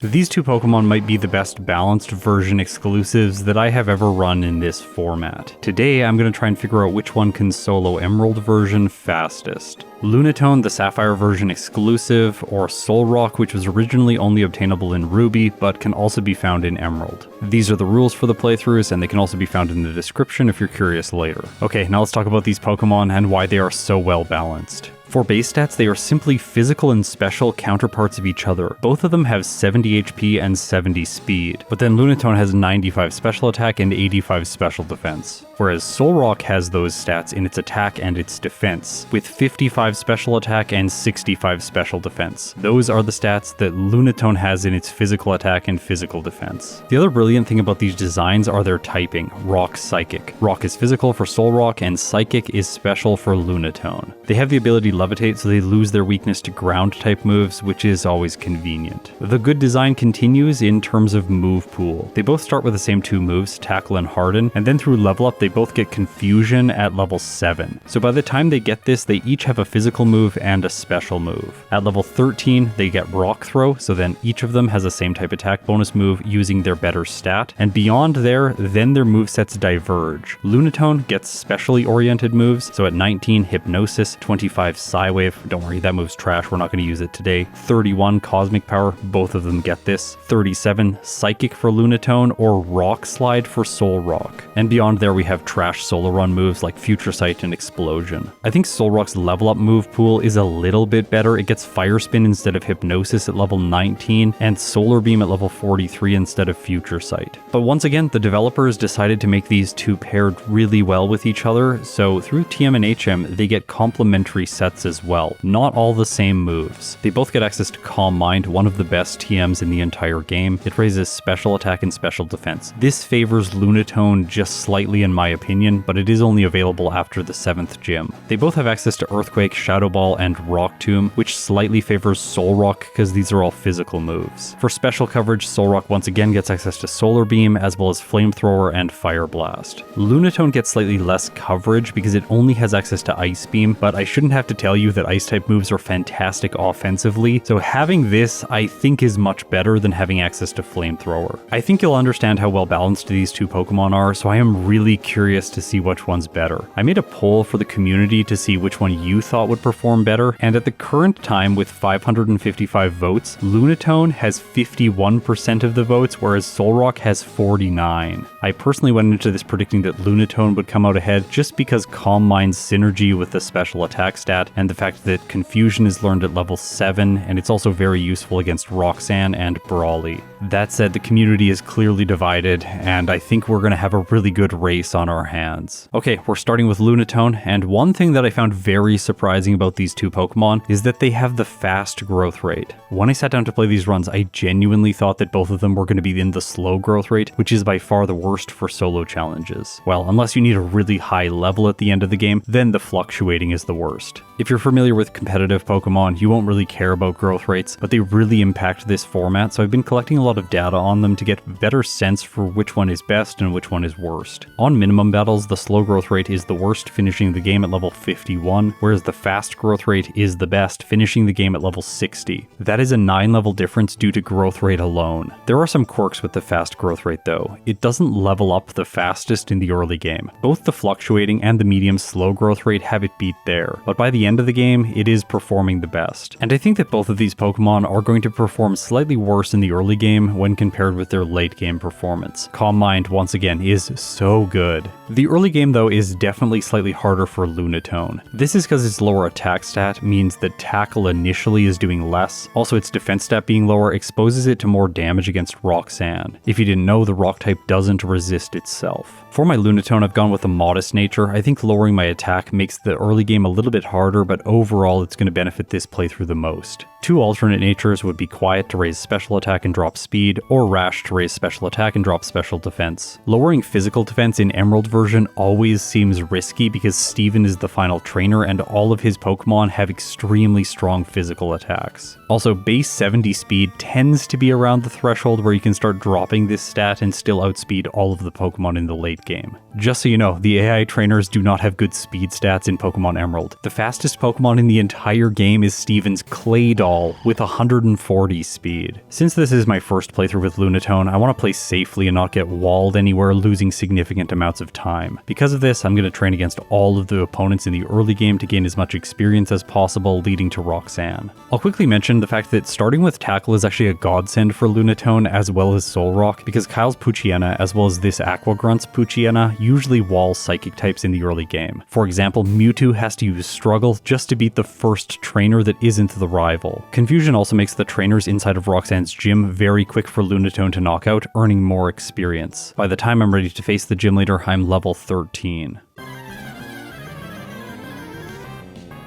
These two Pokemon might be the best balanced version exclusives that I have ever run in this format. Today I'm going to try and figure out which one can solo Emerald version fastest. Lunatone, the Sapphire version exclusive, or Solrock, which was originally only obtainable in Ruby, but can also be found in Emerald. These are the rules for the playthroughs, and they can also be found in the description if you're curious later. Okay, now let's talk about these Pokemon and why they are so well balanced. For base stats, they are simply physical and special counterparts of each other. Both of them have 70 HP and 70 speed, but then Lunatone has 95 special attack and 85 special defense. Whereas Solrock has those stats in its attack and its defense, with 55 special attack and 65 special defense. Those are the stats that Lunatone has in its physical attack and physical defense. The other brilliant thing about these designs are their typing, Rock Psychic. Rock is physical for Solrock and Psychic is special for Lunatone. They have the ability to levitate, so they lose their weakness to ground type moves, which is always convenient. The good design continues in terms of move pool. They both start with the same two moves, Tackle and Harden, and then through level up they both get Confusion at level 7. So by the time they get this, they each have a physical move and a special move. At level 13 they get Rock Throw, so then each of them has the same type attack bonus move using their better stat, and beyond there, then their movesets diverge. Lunatone gets specially oriented moves, so at 19 Hypnosis, 25 Psywave, don't worry, that move's trash, we're not going to use it today. 31 Cosmic Power, both of them get this. 37 Psychic for Lunatone, or Rock Slide for Solrock. And beyond there we have trash solo run moves like Future Sight and Explosion. I think Solrock's level up move pool is a little bit better. It gets Fire Spin instead of Hypnosis at level 19, and Solar Beam at level 43 instead of Future Sight. But once again, the developers decided to make these two paired really well with each other, so through TM and HM they get complementary sets as well. Not all the same moves. They both get access to Calm Mind, one of the best TMs in the entire game. It raises special attack and special defense. This favors Lunatone just slightly in my opinion, but it is only available after the 7th gym. They both have access to Earthquake, Shadow Ball, and Rock Tomb, which slightly favors Solrock because these are all physical moves. For special coverage, Solrock once again gets access to Solar Beam as well as Flamethrower and Fire Blast. Lunatone gets slightly less coverage because it only has access to Ice Beam, but I shouldn't have to tell you that Ice type moves are fantastic offensively, so having this I think is much better than having access to Flamethrower. I think you'll understand how well balanced these two Pokemon are, so I am really curious to see which one's better. I made a poll for the community to see which one you thought would perform better, and at the current time with 555 votes, Lunatone has 51% of the votes, whereas Solrock has 49. I personally went into this predicting that Lunatone would come out ahead just because Calm Mind's synergy with the special attack stat and the fact that Confusion is learned at level 7, and it's also very useful against Roxanne and Brawly. That said, the community is clearly divided, and I think we're going to have a really good race on our hands. Okay, we're starting with Lunatone, and one thing that I found very surprising about these two Pokemon is that they have the fast growth rate. When I sat down to play these runs, I genuinely thought that both of them were going to be in the slow growth rate, which is by far the worst for solo challenges. Well, unless you need a really high level at the end of the game, then the fluctuating is the worst. If you're familiar with competitive Pokemon, you won't really care about growth rates, but they really impact this format, so I've been collecting a lot of data on them to get a better sense for which one is best and which one is worst. On minimum battles, the slow growth rate is the worst, finishing the game at level 51, whereas the fast growth rate is the best, finishing the game at level 60. That is a 9 level difference due to growth rate alone. There are some quirks with the fast growth rate though. It doesn't level up the fastest in the early game. Both the fluctuating and the medium slow growth rate have it beat there, but by the end of the game, it is performing the best. And I think that both of these Pokemon are going to perform slightly worse in the early game when compared with their late game performance. Calm Mind, once again, is so good. The early game though is definitely slightly harder for Lunatone. This is because its lower attack stat means that Tackle initially is doing less. Also, its defense stat being lower exposes it to more damage against Roxanne. If you didn't know, the rock type doesn't resist itself. For my Lunatone, I've gone with a modest nature. I think lowering my attack makes the early game a little bit harder, but overall it's going to benefit this playthrough the most. Two alternate natures would be Quiet to raise special attack and drop speed, or Rash to raise special attack and drop special defense. Lowering physical defense in Emerald version always seems risky because Steven is the final trainer and all of his Pokemon have extremely strong physical attacks. Also, base 70 speed tends to be around the threshold where you can start dropping this stat and still outspeed all of the Pokemon in the late game. Just so you know, the AI trainers do not have good speed stats in Pokemon Emerald. The fastest Pokemon in the entire game is Steven's Claydol with 140 speed. Since this is my first playthrough with Lunatone, I want to play safely and not get walled anywhere, losing significant amounts of time. Because of this, I'm going to train against all of the opponents in the early game to gain as much experience as possible, leading to Roxanne. I'll quickly mention the fact that starting with Tackle is actually a godsend for Lunatone as well as Solrock, because Kyle's Poochyena as well as this Aquagrunt's Poochyena usually wall psychic types in the early game. For example, Mewtwo has to use Struggle just to beat the first trainer that isn't the rival. Confusion also makes the trainers inside of Roxanne's gym very quick for Lunatone to knock out, earning more experience. By the time I'm ready to face the gym leader, I'm level 13.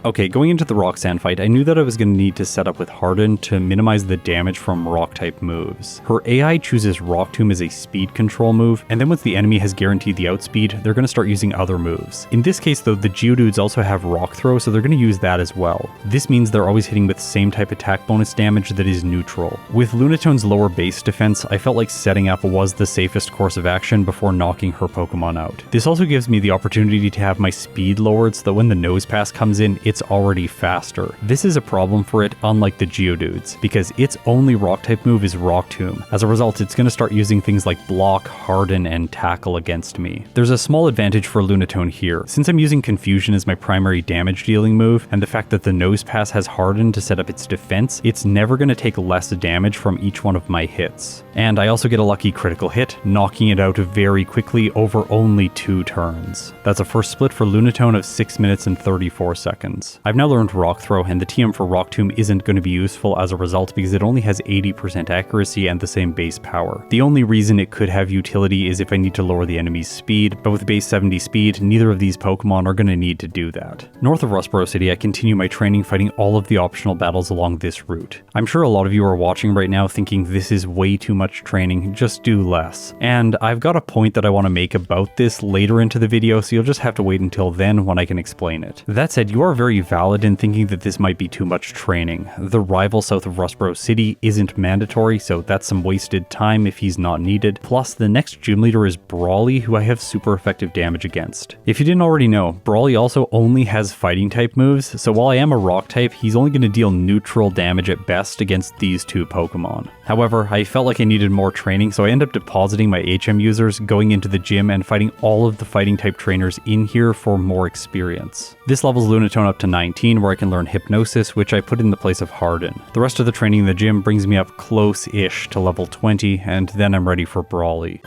Okay, going into the Roxanne fight, I knew that I was going to need to set up with Harden to minimize the damage from Rock-type moves. Her AI chooses Rock Tomb as a speed control move, and then once the enemy has guaranteed the outspeed, they're going to start using other moves. In this case though, the Geodudes also have Rock Throw, so they're going to use that as well. This means they're always hitting with same type attack bonus damage that is neutral. With Lunatone's lower base defense, I felt like setting up was the safest course of action before knocking her Pokemon out. This also gives me the opportunity to have my speed lowered so that when the Nose Pass comes in, it's already faster. This is a problem for it, unlike the Geodudes, because its only Rock-type move is Rock Tomb. As a result, it's going to start using things like Block, Harden, and Tackle against me. There's a small advantage for Lunatone here. Since I'm using Confusion as my primary damage dealing move, and the fact that the Nose Pass has Harden to set up its defense, it's never going to take less damage from each one of my hits. And I also get a lucky critical hit, knocking it out very quickly over only 2 turns. That's a first split for Lunatone of 6 minutes and 34 seconds. I've now learned Rock Throw, and the TM for Rock Tomb isn't going to be useful as a result because it only has 80% accuracy and the same base power. The only reason it could have utility is if I need to lower the enemy's speed, but with base 70 speed, neither of these Pokemon are going to need to do that. North of Rustboro City, I continue my training fighting all of the optional battles along this route. I'm sure a lot of you are watching right now thinking this is way too much training, just do less. And I've got a point that I want to make about this later into the video, so you'll just have to wait until then when I can explain it. That said, you are very valid in thinking that this might be too much training. The rival south of Rustboro City isn't mandatory, so that's some wasted time if he's not needed. Plus, the next gym leader is Brawly, who I have super effective damage against. If you didn't already know, Brawly also only has fighting type moves, so while I am a rock type, he's only going to deal neutral damage at best against these 2 Pokemon. However, I felt like I needed more training, so I ended up depositing my HM users, going into the gym, and fighting all of the fighting type trainers in here for more experience. This levels Lunatone up to 19, where I can learn Hypnosis, which I put in the place of Harden. The rest of the training in the gym brings me up close-ish to level 20, and then I'm ready for Brawly.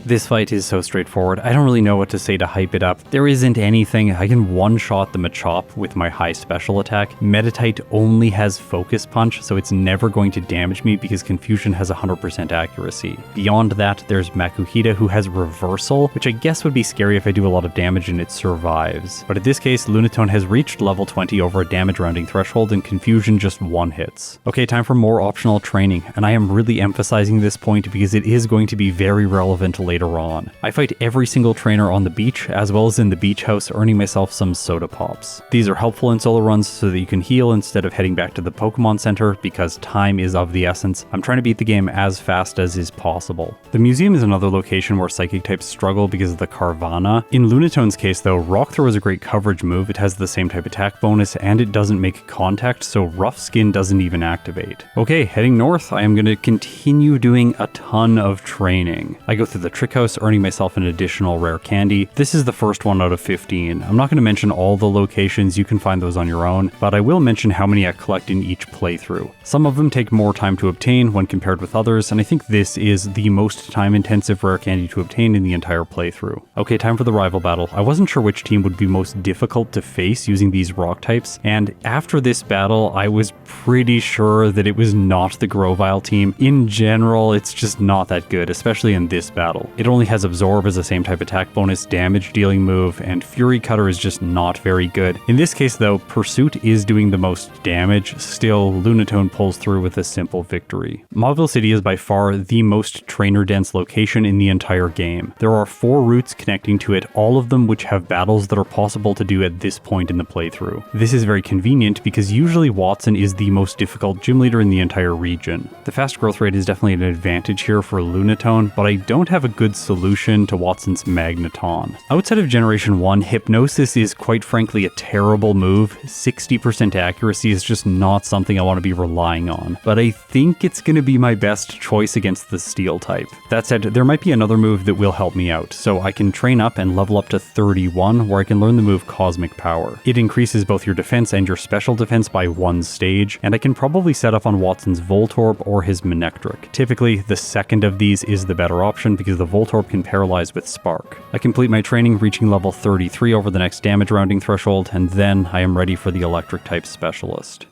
This fight is so straightforward, I don't really know what to say to hype it up. There isn't anything. I can one-shot the Machop with my high special attack. Meditite only has Focus Punch, so it's never going to damage me because Confusion has 100% accuracy. Beyond that, there's Makuhita, who has Reversal, which I guess would be scary if I do a lot of damage and it survives. But in this case, Lunatone has reached level 20 over a damage rounding threshold and Confusion just 1-hits. Okay, time for more optional training, and I am really emphasizing this point because it is going to be very relevant later on. I fight every single trainer on the beach as well as in the beach house, earning myself some soda pops. These are helpful in solo runs so that you can heal instead of heading back to the Pokemon Center because time is of the essence. I'm trying to beat the game as fast as is possible. The museum is another location where psychic types struggle because of the Carvana. In Lunatone's case though, Rock Throw is a great coverage move. It has the same type attack bonus and it doesn't make contact, so Rough Skin doesn't even activate. Okay, heading north, I am going to continue doing a ton of training. I go through the Trick House, earning myself an additional rare candy. This is the first one out of 15. I'm not going to mention all the locations, you can find those on your own, but I will mention how many I collect in each playthrough. Some of them take more time to obtain when compared with others, and I think this is the most time-intensive rare candy to obtain in the entire playthrough. Okay, time for the rival battle. I wasn't sure which team would be most difficult to face using these rock types, and after this battle, I was pretty sure that it was not the Grovyle team. In general, it's just not that good, especially in this battle. battle. It only has Absorb as the same type attack bonus, damage dealing move, and Fury Cutter is just not very good. In this case though, Pursuit is doing the most damage, still Lunatone pulls through with a simple victory. Mauville City is by far the most trainer-dense location in the entire game. There are 4 routes connecting to it, all of them which have battles that are possible to do at this point in the playthrough. This is very convenient because usually Watson is the most difficult gym leader in the entire region. The fast growth rate is definitely an advantage here for Lunatone, but I don't have a good solution to Watson's Magneton. Outside of Generation 1, Hypnosis is quite frankly a terrible move. 60% accuracy is just not something I want to be relying on, but I think it's going to be my best choice against the Steel type. That said, there might be another move that will help me out, so I can train up and level up to 31 where I can learn the move Cosmic Power. It increases both your defense and your special defense by 1 stage, and I can probably set up on Watson's Voltorb or his Manectric. Typically, the second of these is the better option because the Voltorb can paralyze with Spark. I complete my training reaching level 33 over the next damage rounding threshold, and then I am ready for the Electric type specialist.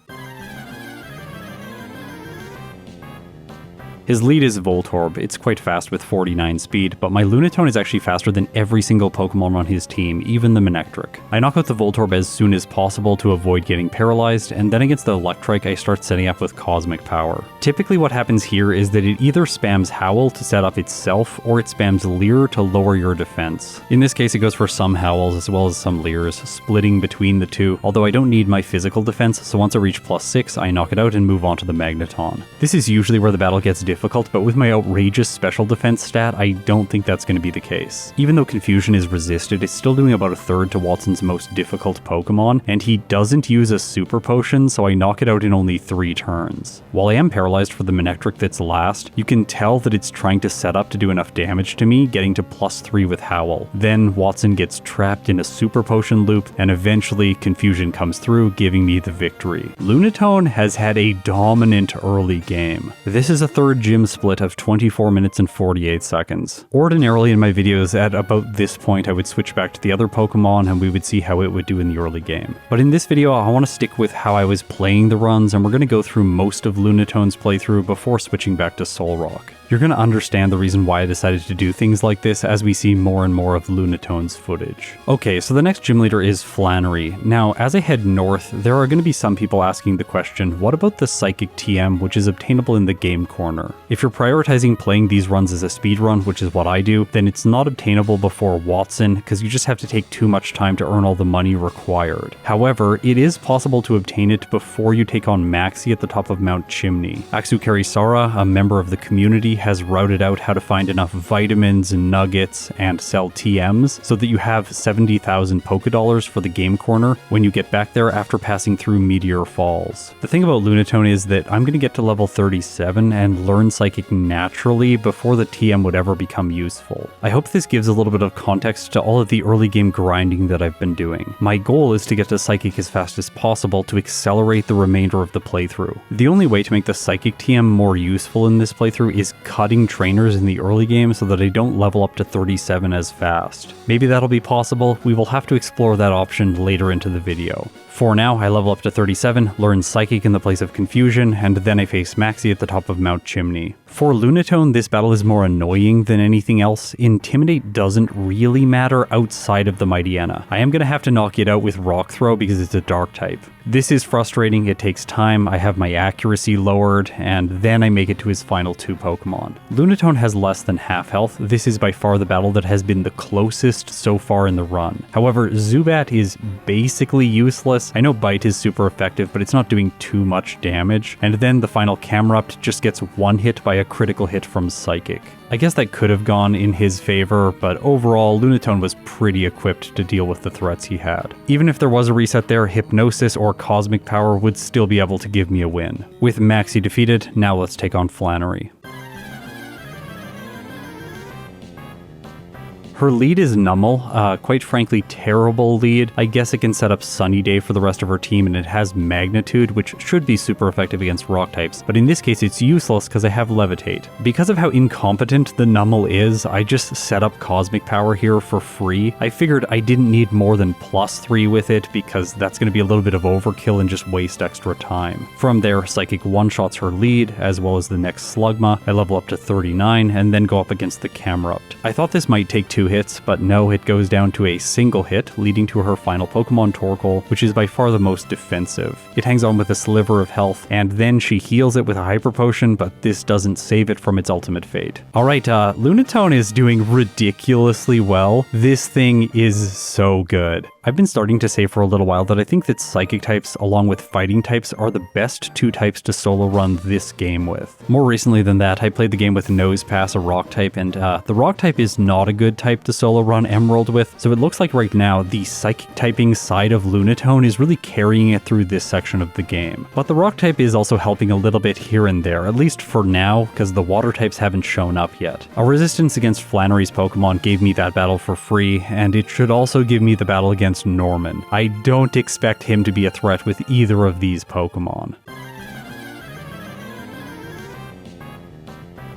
His lead is Voltorb. It's quite fast with 49 speed, but my Lunatone is actually faster than every single Pokemon on his team, even the Manectric. I knock out the Voltorb as soon as possible to avoid getting paralyzed, and then against the Electrike I start setting up with Cosmic Power. Typically what happens here is that it either spams Howl to set up itself, or it spams Leer to lower your defense. In this case it goes for some Howls as well as some Leers, splitting between the two, although I don't need my physical defense, so once I reach +6 I knock it out and move on to the Magneton. This is usually where the battle gets difficult, but with my outrageous special defense stat, I don't think that's going to be the case. Even though Confusion is resisted, it's still doing about a third to Watson's most difficult Pokemon, and he doesn't use a Super Potion, so I knock it out in only 3 turns. While I am paralyzed for the Manectric that's last, you can tell that it's trying to set up to do enough damage to me, getting to +3 with Howl. Then Watson gets trapped in a Super Potion loop, and eventually Confusion comes through, giving me the victory. Lunatone has had a dominant early game. This is a third gym split of 24 minutes and 48 seconds. Ordinarily in my videos at about this point I would switch back to the other Pokemon and we would see how it would do in the early game. But in this video I want to stick with how I was playing the runs, and we're going to go through most of Lunatone's playthrough before switching back to Solrock. You're going to understand the reason why I decided to do things like this as we see more and more of Lunatone's footage. Okay, so the next gym leader is Flannery. Now, as I head north, there are going to be some people asking the question, what about the Psychic TM, which is obtainable in the game corner? If you're prioritizing playing these runs as a speed run, which is what I do, then it's not obtainable before Watson, because you just have to take too much time to earn all the money required. However, it is possible to obtain it before you take on Maxie at the top of Mount Chimney. Aksukari Sara, a member of the community, has routed out how to find enough vitamins and nuggets and sell TMs so that you have 70,000 Pokédollars for the game corner when you get back there after passing through Meteor Falls. The thing about Lunatone is that I'm going to get to level 37 and learn Psychic naturally before the TM would ever become useful. I hope this gives a little bit of context to all of the early game grinding that I've been doing. My goal is to get to Psychic as fast as possible to accelerate the remainder of the playthrough. The only way to make the Psychic TM more useful in this playthrough is cutting trainers in the early game so that I don't level up to 37 as fast. Maybe that'll be possible. We will have to explore that option later into the video. For now, I level up to 37, learn Psychic in the place of Confusion, and then I face Maxie at the top of Mount Chimney. For Lunatone, this battle is more annoying than anything else. Intimidate doesn't really matter outside of the Mightyena. I am going to have to knock it out with Rock Throw because it's a Dark type. This is frustrating, it takes time, I have my accuracy lowered, and then I make it to his final 2 Pokemon. Lunatone has less than half health. This is by far the battle that has been the closest so far in the run. However, Zubat is basically useless. I know Bite is super effective, but it's not doing too much damage. And then the final Camerupt just gets 1 hit by a critical hit from Psychic. I guess that could have gone in his favor, but overall, Lunatone was pretty equipped to deal with the threats he had. Even if there was a reset there, Hypnosis or Cosmic Power would still be able to give me a win. With Maxie defeated, now let's take on Flannery. Her lead is Numel, quite frankly terrible lead. I guess it can set up Sunny Day for the rest of her team, and it has Magnitude, which should be super effective against rock types, but in this case it's useless because I have Levitate. Because of how incompetent the Numel is, I just set up Cosmic Power here for free. I figured I didn't need more than +3 with it because that's going to be a little bit of overkill and just waste extra time. From there, Psychic one-shots her lead, as well as the next Slugma. I level up to 39 and then go up against the Camerupt. I thought this might take 2 hits, but no, it goes down to a single hit, leading to her final Pokemon Torkoal, which is by far the most defensive. It hangs on with a sliver of health, and then she heals it with a Hyper Potion, but this doesn't save it from its ultimate fate. Alright, Lunatone is doing ridiculously well. This thing is so good. I've been starting to say for a little while that I think that Psychic types, along with Fighting types, are the best 2 types to solo run this game with. More recently than that, I played the game with Nosepass, a Rock type, and the Rock type is not a good type to solo run Emerald with, so it looks like right now the Psychic typing side of Lunatone is really carrying it through this section of the game. But the Rock type is also helping a little bit here and there, at least for now, because the Water types haven't shown up yet. A resistance against Flannery's Pokemon gave me that battle for free, and it should also give me the battle against Norman. I don't expect him to be a threat with either of these Pokemon.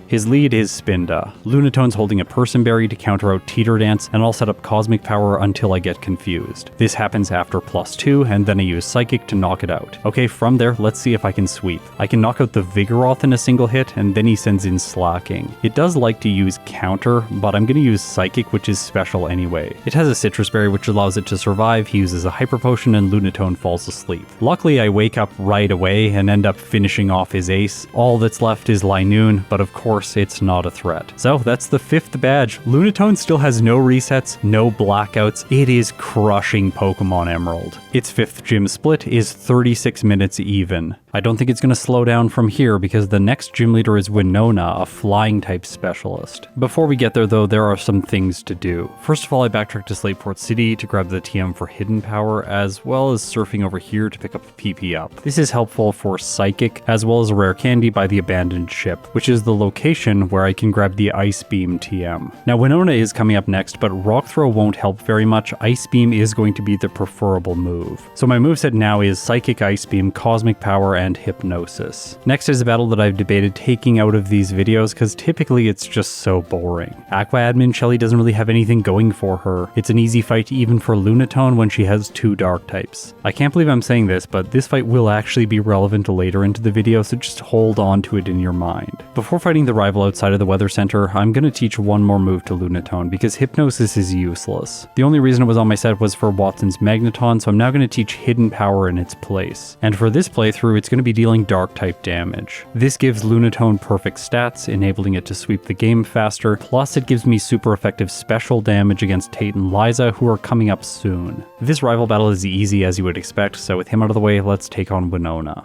His lead is Spinda. Lunatone's holding a Person Berry to counter out Teeter Dance, and I'll set up Cosmic Power until I get confused. This happens after +2, and then I use Psychic to knock it out. Okay, from there, let's see if I can sweep. I can knock out the Vigoroth in a single hit, and then he sends in Slacking. It does like to use Counter, but I'm going to use Psychic, which is special anyway. It has a Citrus Berry, which allows it to survive. He uses a Hyper Potion, and Lunatone falls asleep. Luckily, I wake up right away and end up finishing off his ace. All that's left is Linoon, but of course, it's not a threat. So that's the 5th badge. Lunatone still has no resets, no blackouts. It is crushing Pokemon Emerald. Its 5th gym split is 36 minutes even. I don't think it's going to slow down from here because the next gym leader is Winona, a flying type specialist. Before we get there though, there are some things to do. First of all, I backtrack to Slateport City to grab the TM for Hidden Power, as well as surfing over here to pick up a PP up. This is helpful for Psychic, as well as a rare candy by the abandoned ship, which is the location where I can grab the Ice Beam TM. Now Winona is coming up next, but Rock Throw won't help very much. Ice Beam is going to be the preferable move. So my moveset now is Psychic, Ice Beam, Cosmic Power, and Hypnosis. Next is a battle that I've debated taking out of these videos because typically it's just so boring. Aqua Admin Shelly doesn't really have anything going for her. It's an easy fight even for Lunatone when she has 2 dark types. I can't believe I'm saying this, but this fight will actually be relevant later into the video, so just hold on to it in your mind. Before fighting the rival outside of the Weather Center, I'm going to teach one more move to Lunatone because Hypnosis is useless. The only reason it was on my set was for Watson's Magneton, so I'm now going to teach Hidden Power in its place. And for this playthrough, it's going to be dealing dark type damage. This gives Lunatone perfect stats, enabling it to sweep the game faster, plus it gives me super effective special damage against Tate and Liza, who are coming up soon. This rival battle is easy as you would expect, so with him out of the way, let's take on Winona.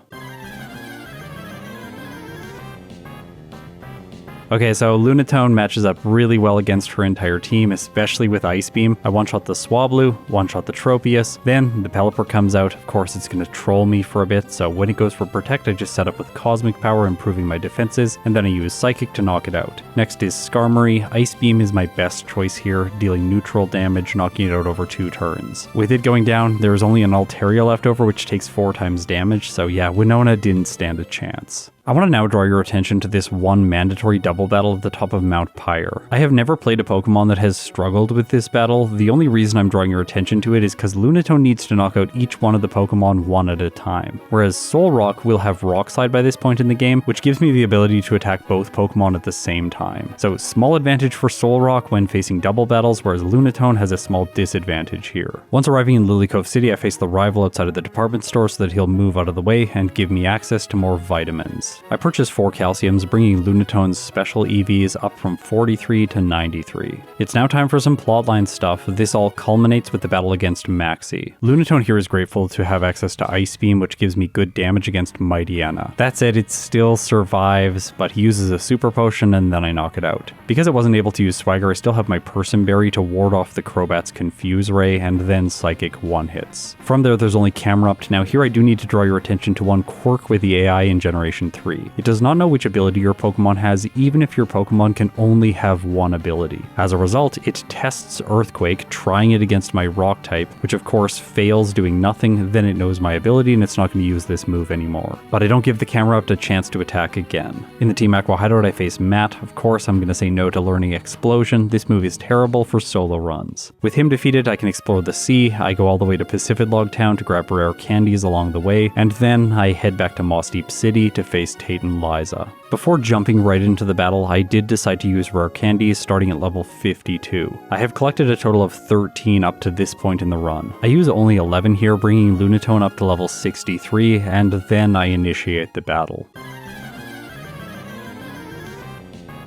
Okay, so Lunatone matches up really well against her entire team, especially with Ice Beam. I one-shot the Swablu, one-shot the Tropius, then the Pelipper comes out. Of course, it's going to troll me for a bit, so when it goes for Protect, I just set up with Cosmic Power, improving my defenses, and then I use Psychic to knock it out. Next is Skarmory. Ice Beam is my best choice here, dealing neutral damage, knocking it out over 2 turns. With it going down, there is only an Altaria left over, which takes 4 times damage, so yeah, Winona didn't stand a chance. I want to now draw your attention to this one mandatory double battle at the top of Mount Pyre. I have never played a Pokemon that has struggled with this battle. The only reason I'm drawing your attention to it is because Lunatone needs to knock out each one of the Pokemon one at a time, whereas Solrock will have Rock Slide by this point in the game, which gives me the ability to attack both Pokemon at the same time. So small advantage for Solrock when facing double battles, whereas Lunatone has a small disadvantage here. Once arriving in Lily Cove City, I face the rival outside of the department store so that he'll move out of the way and give me access to more vitamins. I purchased 4 calciums, bringing Lunatone's special EVs up from 43 to 93. It's now time for some plotline stuff. This all culminates with the battle against Maxie. Lunatone here is grateful to have access to Ice Beam, which gives me good damage against Mightyena. That said, it still survives, but he uses a Super Potion and then I knock it out. Because I wasn't able to use Swagger, I still have my Person Berry to ward off the Crobat's Confuse Ray, and then Psychic one-hits. From there, there's only Camerupt. Now here I do need to draw your attention to one quirk with the AI in Generation 3. 3. It does not know which ability your Pokemon has, even if your Pokemon can only have one ability. As a result, it tests Earthquake, trying it against my Rock type, which of course fails, doing nothing. Then it knows my ability and it's not going to use this move anymore. But I don't give the Camerupt a chance to attack again. In the Team Aqua Hideout, I face Matt. Of course, I'm going to say no to learning Explosion. This move is terrible for solo runs. With him defeated, I can explore the sea. I go all the way to Pacific Town to grab rare candies along the way, and then I head back to Moss Deep City to face Tate and Liza. Before jumping right into the battle, I did decide to use rare candies starting at level 52. I have collected a total of 13 up to this point in the run. I use only 11 here, bringing Lunatone up to level 63, and then I initiate the battle.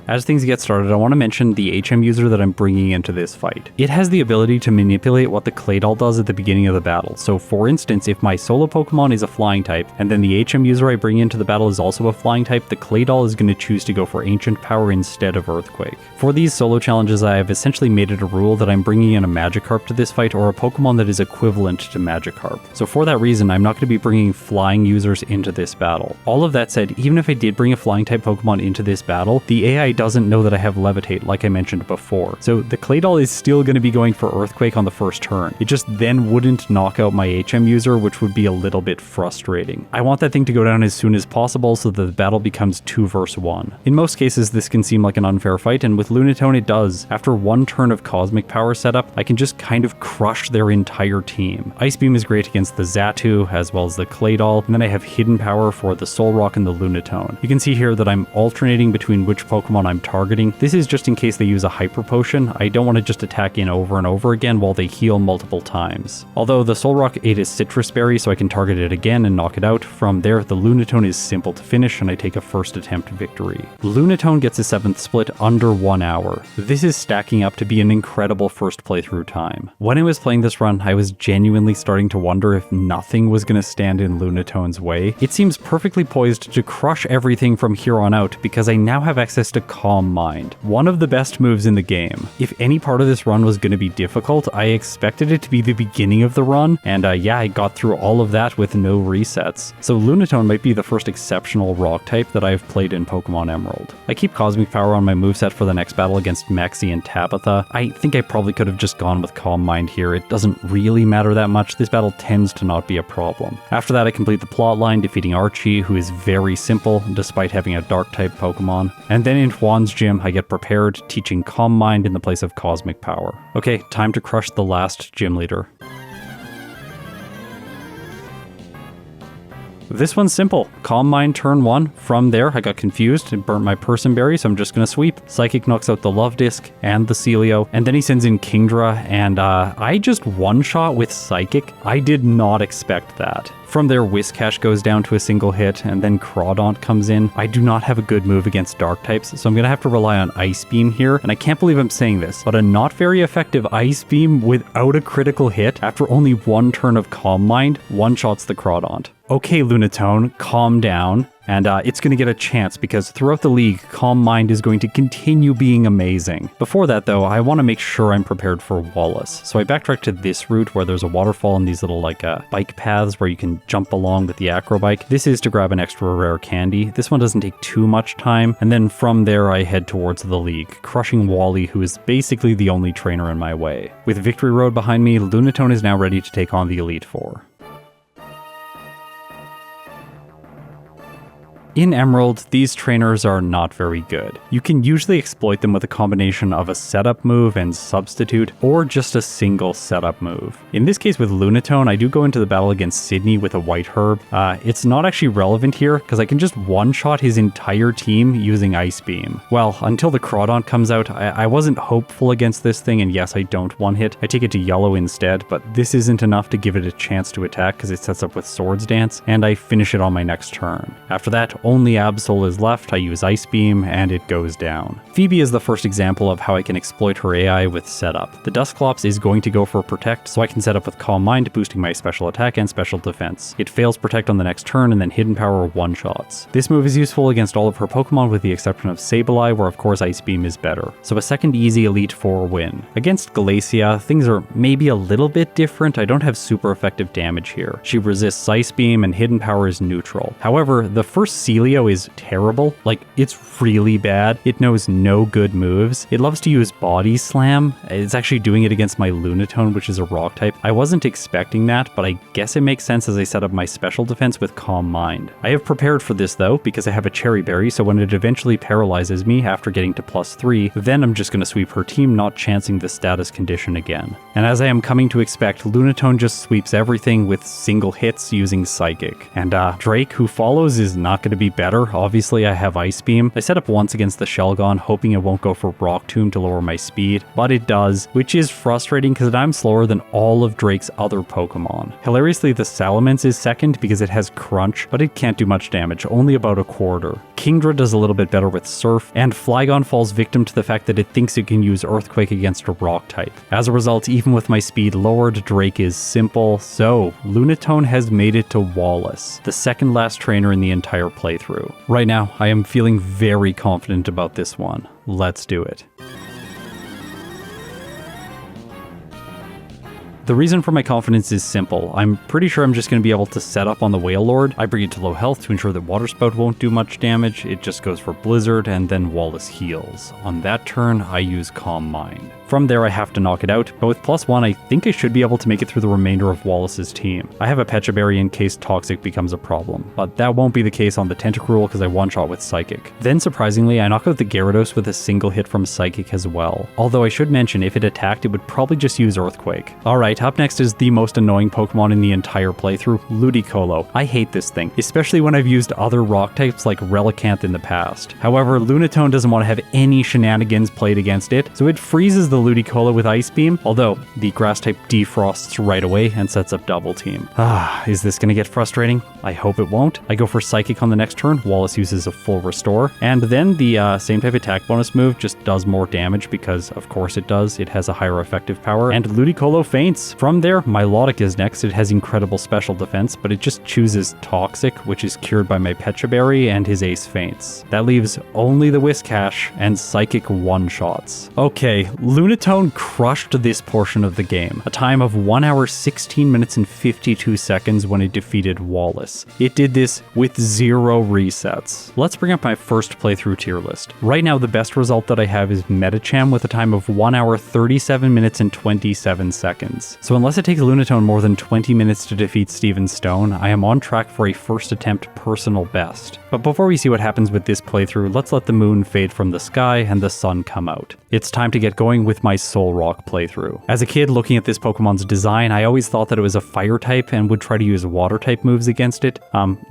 As things get started, I want to mention the HM user that I'm bringing into this fight. It has the ability to manipulate what the Claydol does at the beginning of the battle. So for instance, if my solo Pokemon is a flying type, and then the HM user I bring into the battle is also a flying type, the Claydol is going to choose to go for Ancient Power instead of Earthquake. For these solo challenges, I have essentially made it a rule that I'm bringing in a Magikarp to this fight, or a Pokemon that is equivalent to Magikarp. So for that reason, I'm not going to be bringing flying users into this battle. All of that said, even if I did bring a flying type Pokemon into this battle, the AI doesn't know that I have Levitate like I mentioned before. So the Claydol is still going to be going for Earthquake on the first turn. It just then wouldn't knock out my HM user, which would be a little bit frustrating. I want that thing to go down as soon as possible so that the battle becomes 2 versus 1. In most cases, this can seem like an unfair fight, and with Lunatone it does. After one turn of Cosmic Power setup, I can just kind of crush their entire team. Ice Beam is great against the Xatu, as well as the Claydol, and then I have Hidden Power for the Solrock and the Lunatone. You can see here that I'm alternating between which Pokemon I'm targeting. This is just in case they use a Hyper Potion. I don't want to just attack in over and over again while they heal multiple times. Although the Solrock ate a Citrus Berry, so I can target it again and knock it out. From there, the Lunatone is simple to finish and I take a first attempt victory. Lunatone gets a 7th split under 1 hour. This is stacking up to be an incredible first playthrough time. When I was playing this run, I was genuinely starting to wonder if nothing was going to stand in Lunatone's way. It seems perfectly poised to crush everything from here on out because I now have access to Calm Mind, one of the best moves in the game. If any part of this run was going to be difficult, I expected it to be the beginning of the run, and yeah, I got through all of that with no resets. So Lunatone might be the first exceptional rock type that I've played in Pokemon Emerald. I keep Cosmic Power on my moveset for the next battle against Maxie and Tabitha. I think I probably could have just gone with Calm Mind here. It doesn't really matter that much. This battle tends to not be a problem. After that, I complete the plotline, defeating Archie, who is very simple despite having a dark type Pokemon. And then in Juan's gym, I get prepared, teaching Calm Mind in the place of Cosmic Power. Okay, time to crush the last gym leader. This one's simple. Calm Mind turn 1. From there, I got confused and burnt my Person Berry, so I'm just gonna sweep. Psychic knocks out the Love Disc and the Celio, and then he sends in Kingdra, and I just one-shot with Psychic. I did not expect that. From there, Whiscash goes down to a single hit, and then Crawdaunt comes in. I do not have a good move against Dark types, so I'm going to have to rely on Ice Beam here, and I can't believe I'm saying this, but a not very effective Ice Beam without a critical hit after only one turn of Calm Mind one-shots the Crawdaunt. Okay, Lunatone, calm down. And it's going to get a chance because throughout the league, Calm Mind is going to continue being amazing. Before that though, I want to make sure I'm prepared for Wallace. So I backtrack to this route where there's a waterfall and these little bike paths where you can jump along with the Acrobike. This is to grab an extra rare candy. This one doesn't take too much time. And then from there, I head towards the league, crushing Wally, who is basically the only trainer in my way. With Victory Road behind me, Lunatone is now ready to take on the Elite Four. In Emerald, these trainers are not very good. You can usually exploit them with a combination of a setup move and substitute, or just a single setup move. In this case with Lunatone, I do go into the battle against Sydney with a White Herb. It's not actually relevant here, because I can just one-shot his entire team using Ice Beam. Well, until the Crawdaunt comes out, I wasn't hopeful against this thing, and yes, I don't one-hit. I take it to yellow instead, but this isn't enough to give it a chance to attack, because it sets up with Swords Dance, and I finish it on my next turn. After that, only Absol is left, I use Ice Beam, and it goes down. Phoebe is the first example of how I can exploit her AI with setup. The Dusclops is going to go for Protect, so I can set up with Calm Mind, boosting my special attack and special defense. It fails Protect on the next turn, and then Hidden Power one-shots. This move is useful against all of her Pokemon with the exception of Sableye, where of course Ice Beam is better. So a second easy Elite Four win. Against Glacia, things are maybe a little bit different. I don't have super effective damage here. She resists Ice Beam, and Hidden Power is neutral. However, the first Celio is terrible. Like, it's really bad. It knows no good moves. It loves to use Body Slam. It's actually doing it against my Lunatone, which is a rock type. I wasn't expecting that, but I guess it makes sense as I set up my special defense with Calm Mind. I have prepared for this though, because I have a Cherry Berry, so when it eventually paralyzes me after getting to +3, then I'm just going to sweep her team, not chancing the status condition again. And as I am coming to expect, Lunatone just sweeps everything with single hits using Psychic. And Drake, who follows, is not going to be better. Obviously, I have Ice Beam. I set up once against the Shelgon, hoping it won't go for Rock Tomb to lower my speed, but it does, which is frustrating because I'm slower than all of Drake's other Pokemon. Hilariously, the Salamence is second because it has Crunch, but it can't do much damage, only about a quarter. Kingdra does a little bit better with Surf, and Flygon falls victim to the fact that it thinks it can use Earthquake against a Rock type. As a result, even with my speed lowered, Drake is simple, so Lunatone has made it to Wallace, the second last trainer in the entire playthrough. Right now, I am feeling very confident about this one. Let's do it. The reason for my confidence is simple. I'm pretty sure I'm just going to be able to set up on the Wailord. I bring it to low health to ensure that Water Spout won't do much damage. It just goes for Blizzard, and then Wallace heals. On that turn, I use Calm Mind. From there, I have to knock it out, but with +1, I think I should be able to make it through the remainder of Wallace's team. I have a Pecha Berry in case Toxic becomes a problem, but that won't be the case on the Tentacruel because I one-shot with Psychic. Then, surprisingly, I knock out the Gyarados with a single hit from Psychic as well. Although I should mention, if it attacked, it would probably just use Earthquake. Alright, up next is the most annoying Pokemon in the entire playthrough, Ludicolo. I hate this thing, especially when I've used other rock types like Relicanth in the past. However, Lunatone doesn't want to have any shenanigans played against it, so it freezes the Ludicolo with Ice Beam, although the grass type defrosts right away and sets up Double Team. Is this gonna get frustrating? I hope it won't. I go for Psychic on the next turn, Wallace uses a full restore, and then the same type attack bonus move just does more damage because of course it does, it has a higher effective power, and Ludicolo faints. From there, Milotic is next. It has incredible special defense, but it just chooses Toxic, which is cured by my Pecha Berry, and his Ace faints. That leaves only the Whiscash and Psychic one-shots. Okay, Lunatone crushed this portion of the game. A time of 1 hour 16 minutes and 52 seconds when it defeated Wallace. It did this with 0 resets. Let's bring up my first playthrough tier list. Right now, the best result that I have is Medicham with a time of 1 hour 37 minutes and 27 seconds. So unless it takes Lunatone more than 20 minutes to defeat Steven Stone, I am on track for a first attempt personal best. But before we see what happens with this playthrough, let's let the moon fade from the sky and the sun come out. It's time to get going with my Solrock playthrough. As a kid looking at this Pokemon's design, I always thought that it was a fire type and would try to use water type moves against it.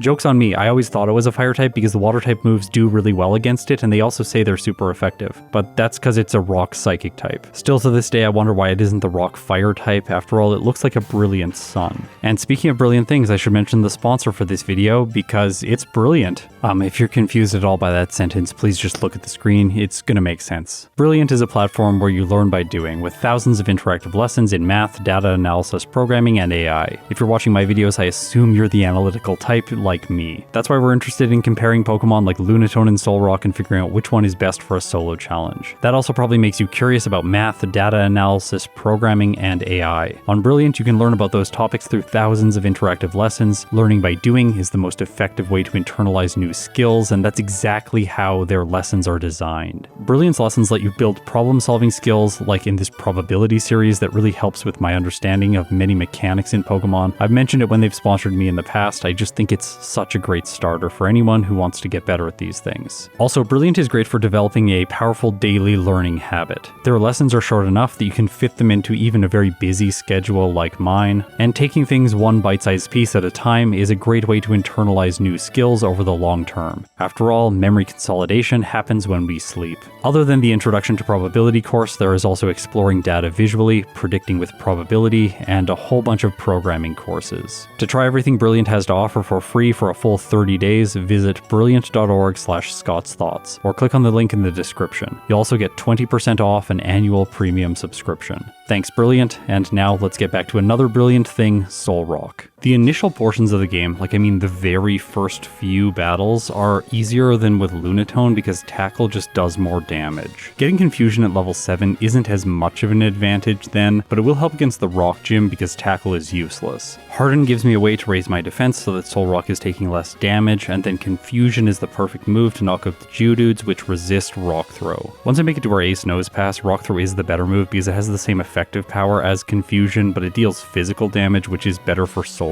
Joke's on me, I always thought it was a fire type because the water type moves do really well against it and they also say they're super effective. But that's because it's a rock psychic type. Still to this day, I wonder why it isn't the rock fire type. After all, it looks like a brilliant sun. And speaking of brilliant things, I should mention the sponsor for this video because it's brilliant. If you're confused at all by that sentence, please just look at the screen. It's gonna make sense. Brilliant is a platform where you learn by doing, with thousands of interactive lessons in math, data analysis, programming, and AI. If you're watching my videos, I assume you're the analytical type like me. That's why we're interested in comparing Pokemon like Lunatone and Solrock and figuring out which one is best for a solo challenge. That also probably makes you curious about math, data analysis, programming, and AI. On Brilliant, you can learn about those topics through thousands of interactive lessons. Learning by doing is the most effective way to internalize new skills, and that's exactly how their lessons are designed. Brilliant's lessons let you build problem-solving skills, like in this probability series that really helps with my understanding of many mechanics in Pokemon. I've mentioned it when they've sponsored me in the past. I just think it's such a great starter for anyone who wants to get better at these things. Also, Brilliant is great for developing a powerful daily learning habit. Their lessons are short enough that you can fit them into even a very busy schedule like mine, and taking things one bite-sized piece at a time is a great way to internalize new skills over the long term. After all, memory consolidation happens when we sleep. Other than the Introduction to Probability course, there is also Exploring Data Visually, Predicting with Probability, and a whole bunch of programming courses. To try everything Brilliant has to offer for free for a full 30 days, visit brilliant.org/ScottsThoughts, or click on the link in the description. You'll also get 20% off an annual premium subscription. Thanks, Brilliant, and now let's get back to another brilliant thing, Solrock. The initial portions of the game, the very first few battles, are easier than with Lunatone because Tackle just does more damage. Getting Confusion at level 7 isn't as much of an advantage then, but it will help against the Rock Gym because Tackle is useless. Harden gives me a way to raise my defense so that Solrock is taking less damage, and then Confusion is the perfect move to knock out the Geodudes, which resist Rock Throw. Once I make it to where Ace Nose Pass, Rock Throw is the better move because it has the same effective power as Confusion, but it deals physical damage, which is better for Solrock.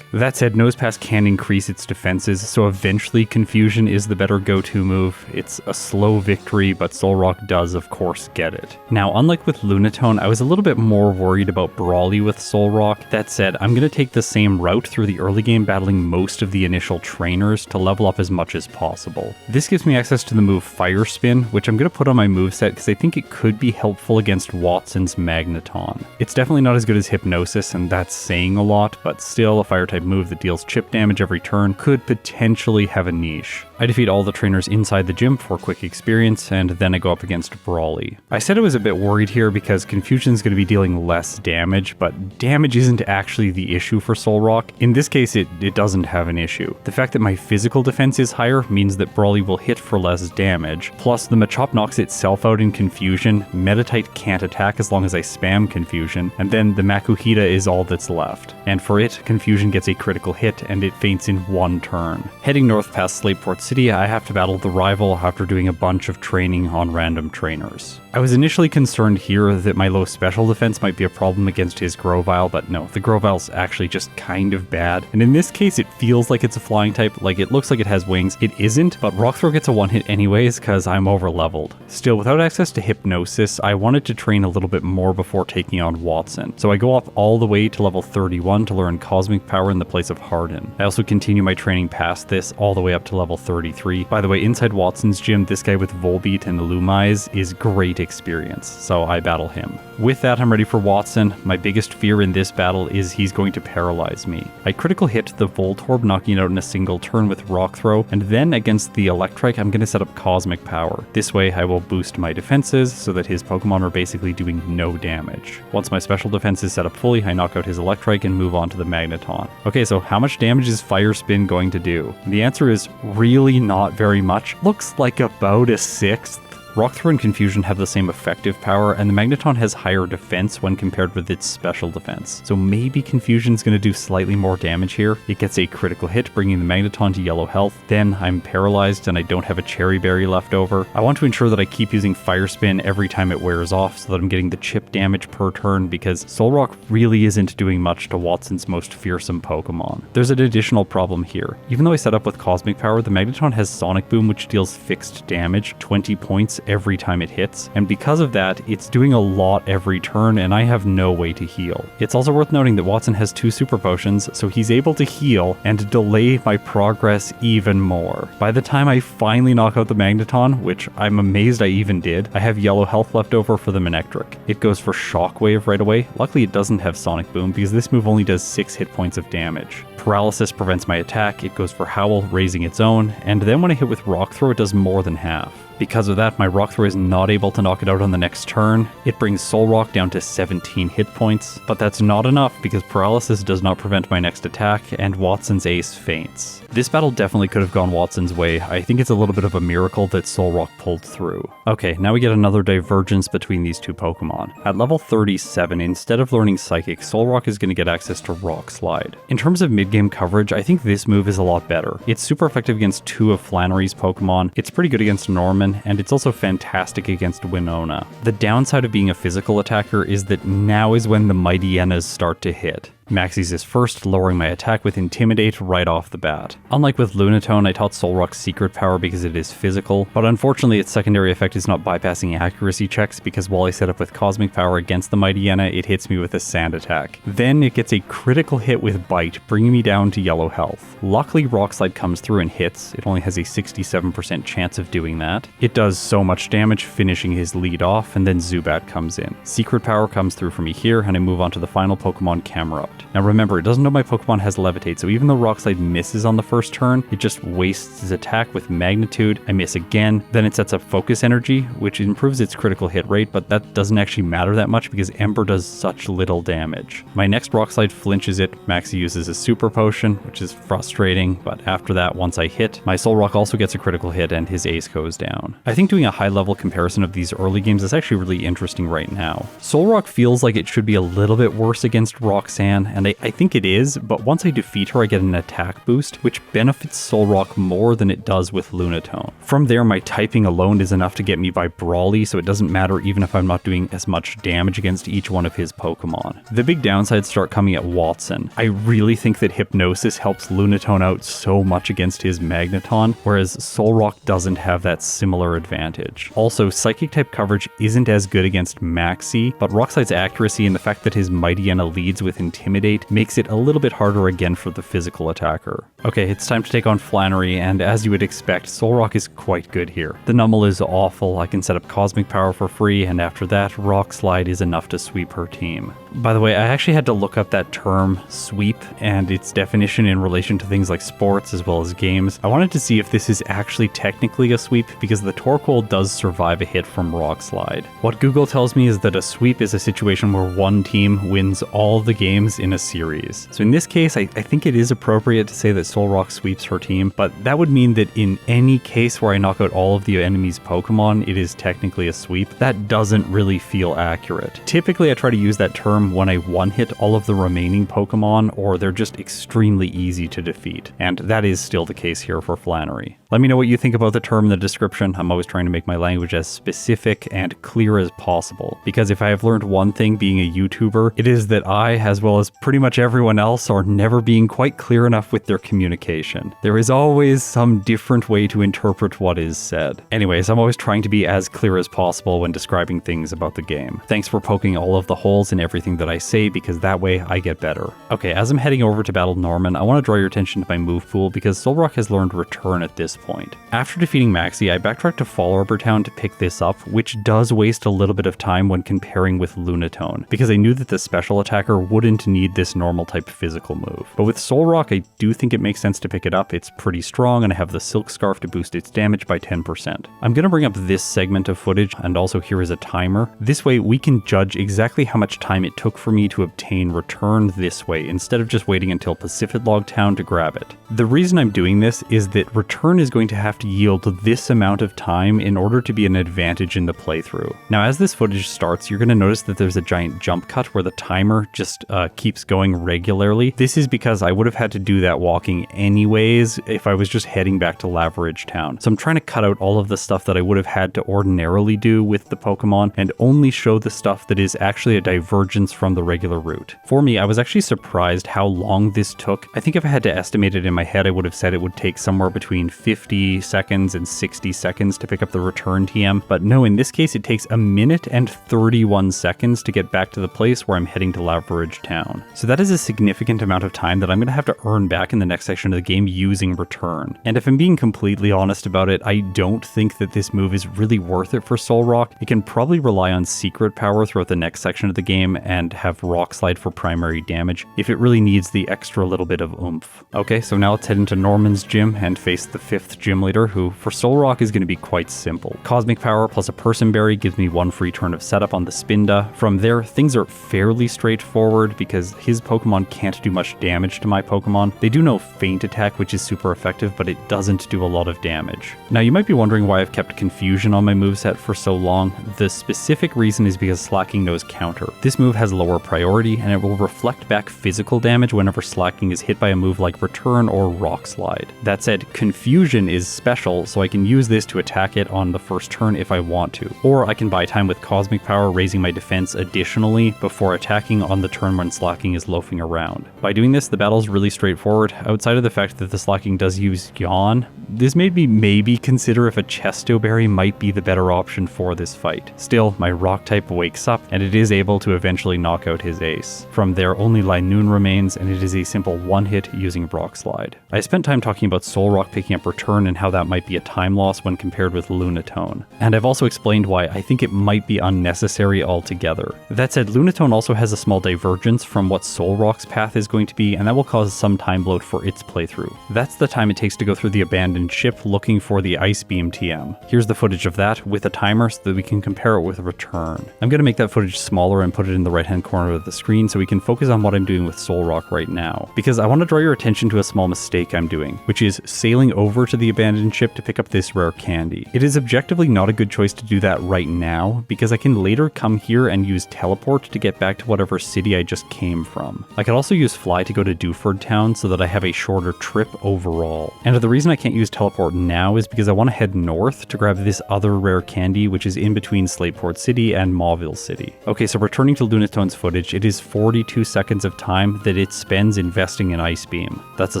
That said, Nose Pass can increase its defenses, so eventually Confusion is the better go-to move. It's a slow victory, but Solrock does of course get it. Now, unlike with Lunatone, I was a little bit more worried about Brawly with Solrock. That said, I'm going to take the same route through the early game, battling most of the initial trainers to level up as much as possible. This gives me access to the move Fire Spin, which I'm going to put on my moveset because I think it could be helpful against Watson's Magneton. It's definitely not as good as Hypnosis, and that's saying a lot, but still a fire type move that deals chip damage every turn could potentially have a niche. I defeat all the trainers inside the gym for quick experience, and then I go up against Brawly. I said I was a bit worried here because Confusion is going to be dealing less damage, but damage isn't actually the issue for Solrock. In this case, it doesn't have an issue. The fact that my physical defense is higher means that Brawly will hit for less damage, plus the Machop knocks itself out in Confusion, Meditite can't attack as long as I spam Confusion, and then the Makuhita is all that's left. And for it, Confusion gets a critical hit and it faints in one turn. Heading north past Slateport City, I have to battle the rival after doing a bunch of training on random trainers. I was initially concerned here that my low special defense might be a problem against his Grovyle, but no, the Grovyle's actually just kind of bad. And in this case, it feels like it's a flying type, it looks like it has wings. It isn't, but Rock Throw gets a one hit anyways because I'm over leveled. Still, without access to Hypnosis, I wanted to train a little bit more before taking on Watson. So I go up all the way to level 31 to learn Cosmic Power in the place of Harden. I also continue my training past this all the way up to level 33. By the way, inside Watson's gym, this guy with Volbeat and Illumise is great experience, so I battle him. With that, I'm ready for Watson. My biggest fear in this battle is he's going to paralyze me. I critical hit the Voltorb, knocking it out in a single turn with Rock Throw, and then against the Electrike, I'm going to set up Cosmic Power. This way, I will boost my defenses so that his Pokemon are basically doing no damage. Once my special defense is set up fully, I knock out his Electrike and move on to the Magneton. Okay, so how much damage is Fire Spin going to do? The answer is really not very much. Looks like about a sixth. Rock Throw and Confusion have the same effective power, and the Magneton has higher defense when compared with its special defense. So maybe Confusion's going to do slightly more damage here. It gets a critical hit, bringing the Magneton to yellow health. Then I'm paralyzed and I don't have a Cherry Berry left over. I want to ensure that I keep using Fire Spin every time it wears off so that I'm getting the chip damage per turn, because Solrock really isn't doing much to Watson's most fearsome Pokemon. There's an additional problem here. Even though I set up with Cosmic Power, the Magneton has Sonic Boom, which deals fixed damage, 20 points every time it hits, and because of that, it's doing a lot every turn and I have no way to heal. It's also worth noting that Watson has 2 Super Potions, so he's able to heal and delay my progress even more. By the time I finally knock out the Magneton, which I'm amazed I even did, I have yellow health left over for the Manectric. It goes for Shockwave right away. Luckily it doesn't have Sonic Boom because this move only does 6 hit points of damage. Paralysis prevents my attack, it goes for Howl, raising its own, and then when I hit with Rock Throw it does more than half. Because of that, my Rock Throw is not able to knock it out on the next turn. It brings Solrock down to 17 hit points, but that's not enough because Paralysis does not prevent my next attack, and Watson's ace faints. This battle definitely could have gone Watson's way. I think it's a little bit of a miracle that Solrock pulled through. Okay, now we get another divergence between these two Pokemon. At level 37, instead of learning Psychic, Solrock is going to get access to Rock Slide. In terms of mid-game coverage, I think this move is a lot better. It's super effective against 2 of Flannery's Pokemon, it's pretty good against Norman, and it's also fantastic against Winona. The downside of being a physical attacker is that now is when the Mighty Enas start to hit. Maxie's is first, lowering my attack with Intimidate right off the bat. Unlike with Lunatone, I taught Solrock's secret power because it is physical, but unfortunately its secondary effect is not bypassing accuracy checks because while I set up with Cosmic Power against the Mighty Ena, it hits me with a Sand Attack. Then it gets a critical hit with Bite, bringing me down to yellow health. Luckily Rock Slide comes through and hits, it only has a 67% chance of doing that. It does so much damage, finishing his lead off, and then Zubat comes in. Secret Power comes through for me here, and I move on to the final Pokemon, Camerupt. it. Now remember, it doesn't know my Pokemon has Levitate, so even though Rock Slide misses on the first turn, it just wastes his attack with Magnitude. I miss again, then it sets up Focus Energy, which improves its critical hit rate, but that doesn't actually matter that much because Ember does such little damage. My next Rock Slide flinches it, Maxie uses a Super Potion, which is frustrating, but after that, once I hit, my Solrock also gets a critical hit and his ace goes down. I think doing a high level comparison of these early games is actually really interesting right now. Solrock feels like it should be a little bit worse against Roxanne, and I think it is, but once I defeat her I get an attack boost, which benefits Solrock more than it does with Lunatone. From there, my typing alone is enough to get me by Brawly, so it doesn't matter even if I'm not doing as much damage against each one of his Pokemon. The big downsides start coming at Watson. I really think that Hypnosis helps Lunatone out so much against his Magneton, whereas Solrock doesn't have that similar advantage. Also, Psychic type coverage isn't as good against Maxie, but Rockslide's accuracy and the fact that his Mightyena leads with Intimidate makes it a little bit harder again for the physical attacker. Okay, it's time to take on Flannery, and as you would expect, Solrock is quite good here. The Numel is awful, I can set up Cosmic Power for free, and after that, Rock Slide is enough to sweep her team. By the way, I actually had to look up that term, sweep, and its definition in relation to things like sports as well as games. I wanted to see if this is actually technically a sweep, because the Torkoal does survive a hit from Rock Slide. What Google tells me is that a sweep is a situation where one team wins all the games in a series. So in this case, I think it is appropriate to say that Solrock sweeps her team, but that would mean that in any case where I knock out all of the enemy's Pokemon, it is technically a sweep. That doesn't really feel accurate. Typically, I try to use that term when I one-hit all of the remaining Pokemon, or they're just extremely easy to defeat, and that is still the case here for Flannery. Let me know what you think about the term in the description. I'm always trying to make my language as specific and clear as possible, because if I have learned one thing being a YouTuber, it is that I, as well as pretty much everyone else, are never being quite clear enough with their communication. There is always some different way to interpret what is said. Anyways, I'm always trying to be as clear as possible when describing things about the game. Thanks for poking all of the holes in everything that I say, because that way I get better. Okay, as I'm heading over to battle Norman, I want to draw your attention to my move pool because Solrock has learned Return at this point. After defeating Maxie, I backtracked to Fall Arbor Town to pick this up, which does waste a little bit of time when comparing with Lunatone, because I knew that the special attacker wouldn't need this normal type physical move. But with Solrock, I do think it makes sense to pick it up. It's pretty strong, and I have the Silk Scarf to boost its damage by 10%. I'm going to bring up this segment of footage, and also here is a timer. This way we can judge exactly how much time it took for me to obtain Return this way, instead of just waiting until Pacific Log Town to grab it. The reason I'm doing this is that Return is going to have to yield this amount of time in order to be an advantage in the playthrough. Now, as this footage starts, you're going to notice that there's a giant jump cut where the timer just keeps going regularly. This is because I would have had to do that walking anyways if I was just heading back to Laveridge Town. So I'm trying to cut out all of the stuff that I would have had to ordinarily do with the Pokemon and only show the stuff that is actually a divergence from the regular route. For me, I was actually surprised how long this took. I think if I had to estimate it in my head, I would have said it would take somewhere between 50 seconds and 60 seconds to pick up the Return TM, but no, in this case it takes 1 minute and 31 seconds to get back to the place where I'm heading to Laveridge Town. So that is a significant amount of time that I'm going to have to earn back in the next section of the game using Return. And if I'm being completely honest about it, I don't think that this move is really worth it for Solrock. It can probably rely on Secret Power throughout the next section of the game and have Rock Slide for primary damage if it really needs the extra little bit of oomph. Okay, so now let's head into Norman's gym and face the 5th gym leader, who for Solrock is going to be quite simple. Cosmic Power plus a Person Berry gives me 1 free turn of setup on the Spinda. From there, things are fairly straightforward because his Pokemon can't do much damage to my Pokemon. They do know Feint Attack, which is super effective, but it doesn't do a lot of damage. Now, you might be wondering why I've kept Confusion on my moveset for so long. The specific reason is because Slacking knows Counter. This move has lower priority, and it will reflect back physical damage whenever Slacking is hit by a move like Return or Rock Slide. That said, Confusion is special, so I can use this to attack it on the first turn if I want to. Or I can buy time with Cosmic Power, raising my defense additionally before attacking on the turn when Slacking is loafing around. By doing this, the battle's really straightforward. Outside of the fact that the Slacking does use Yawn, this made me maybe consider if a Chesto Berry might be the better option for this fight. Still, my Rock type wakes up, and it is able to eventually eventually knock out his ace. From there, only Lunatone remains, and it is a simple one-hit using Rock Slide. I spent time talking about Solrock picking up Return and how that might be a time loss when compared with Lunatone. And I've also explained why I think it might be unnecessary altogether. That said, Lunatone also has a small divergence from what Solrock's path is going to be, and that will cause some time bloat for its playthrough. That's the time it takes to go through the abandoned ship looking for the Ice Beam TM. Here's the footage of that with a timer so that we can compare it with Return. I'm going to make that footage smaller and put it in the right hand corner of the screen so we can focus on what I'm doing with Solrock right now, because I want to draw your attention to a small mistake I'm doing, which is sailing over to the abandoned ship to pick up this rare candy. It is objectively not a good choice to do that right now, because I can later come here and use teleport to get back to whatever city I just came from. I could also use fly to go to Dewford Town so that I have a shorter trip overall. And the reason I can't use teleport now is because I want to head north to grab this other rare candy, which is in between Slateport City and Mauville City. Okay, so returning to Lunatone's footage, it is 42 seconds of time that it spends investing in Ice Beam. That's a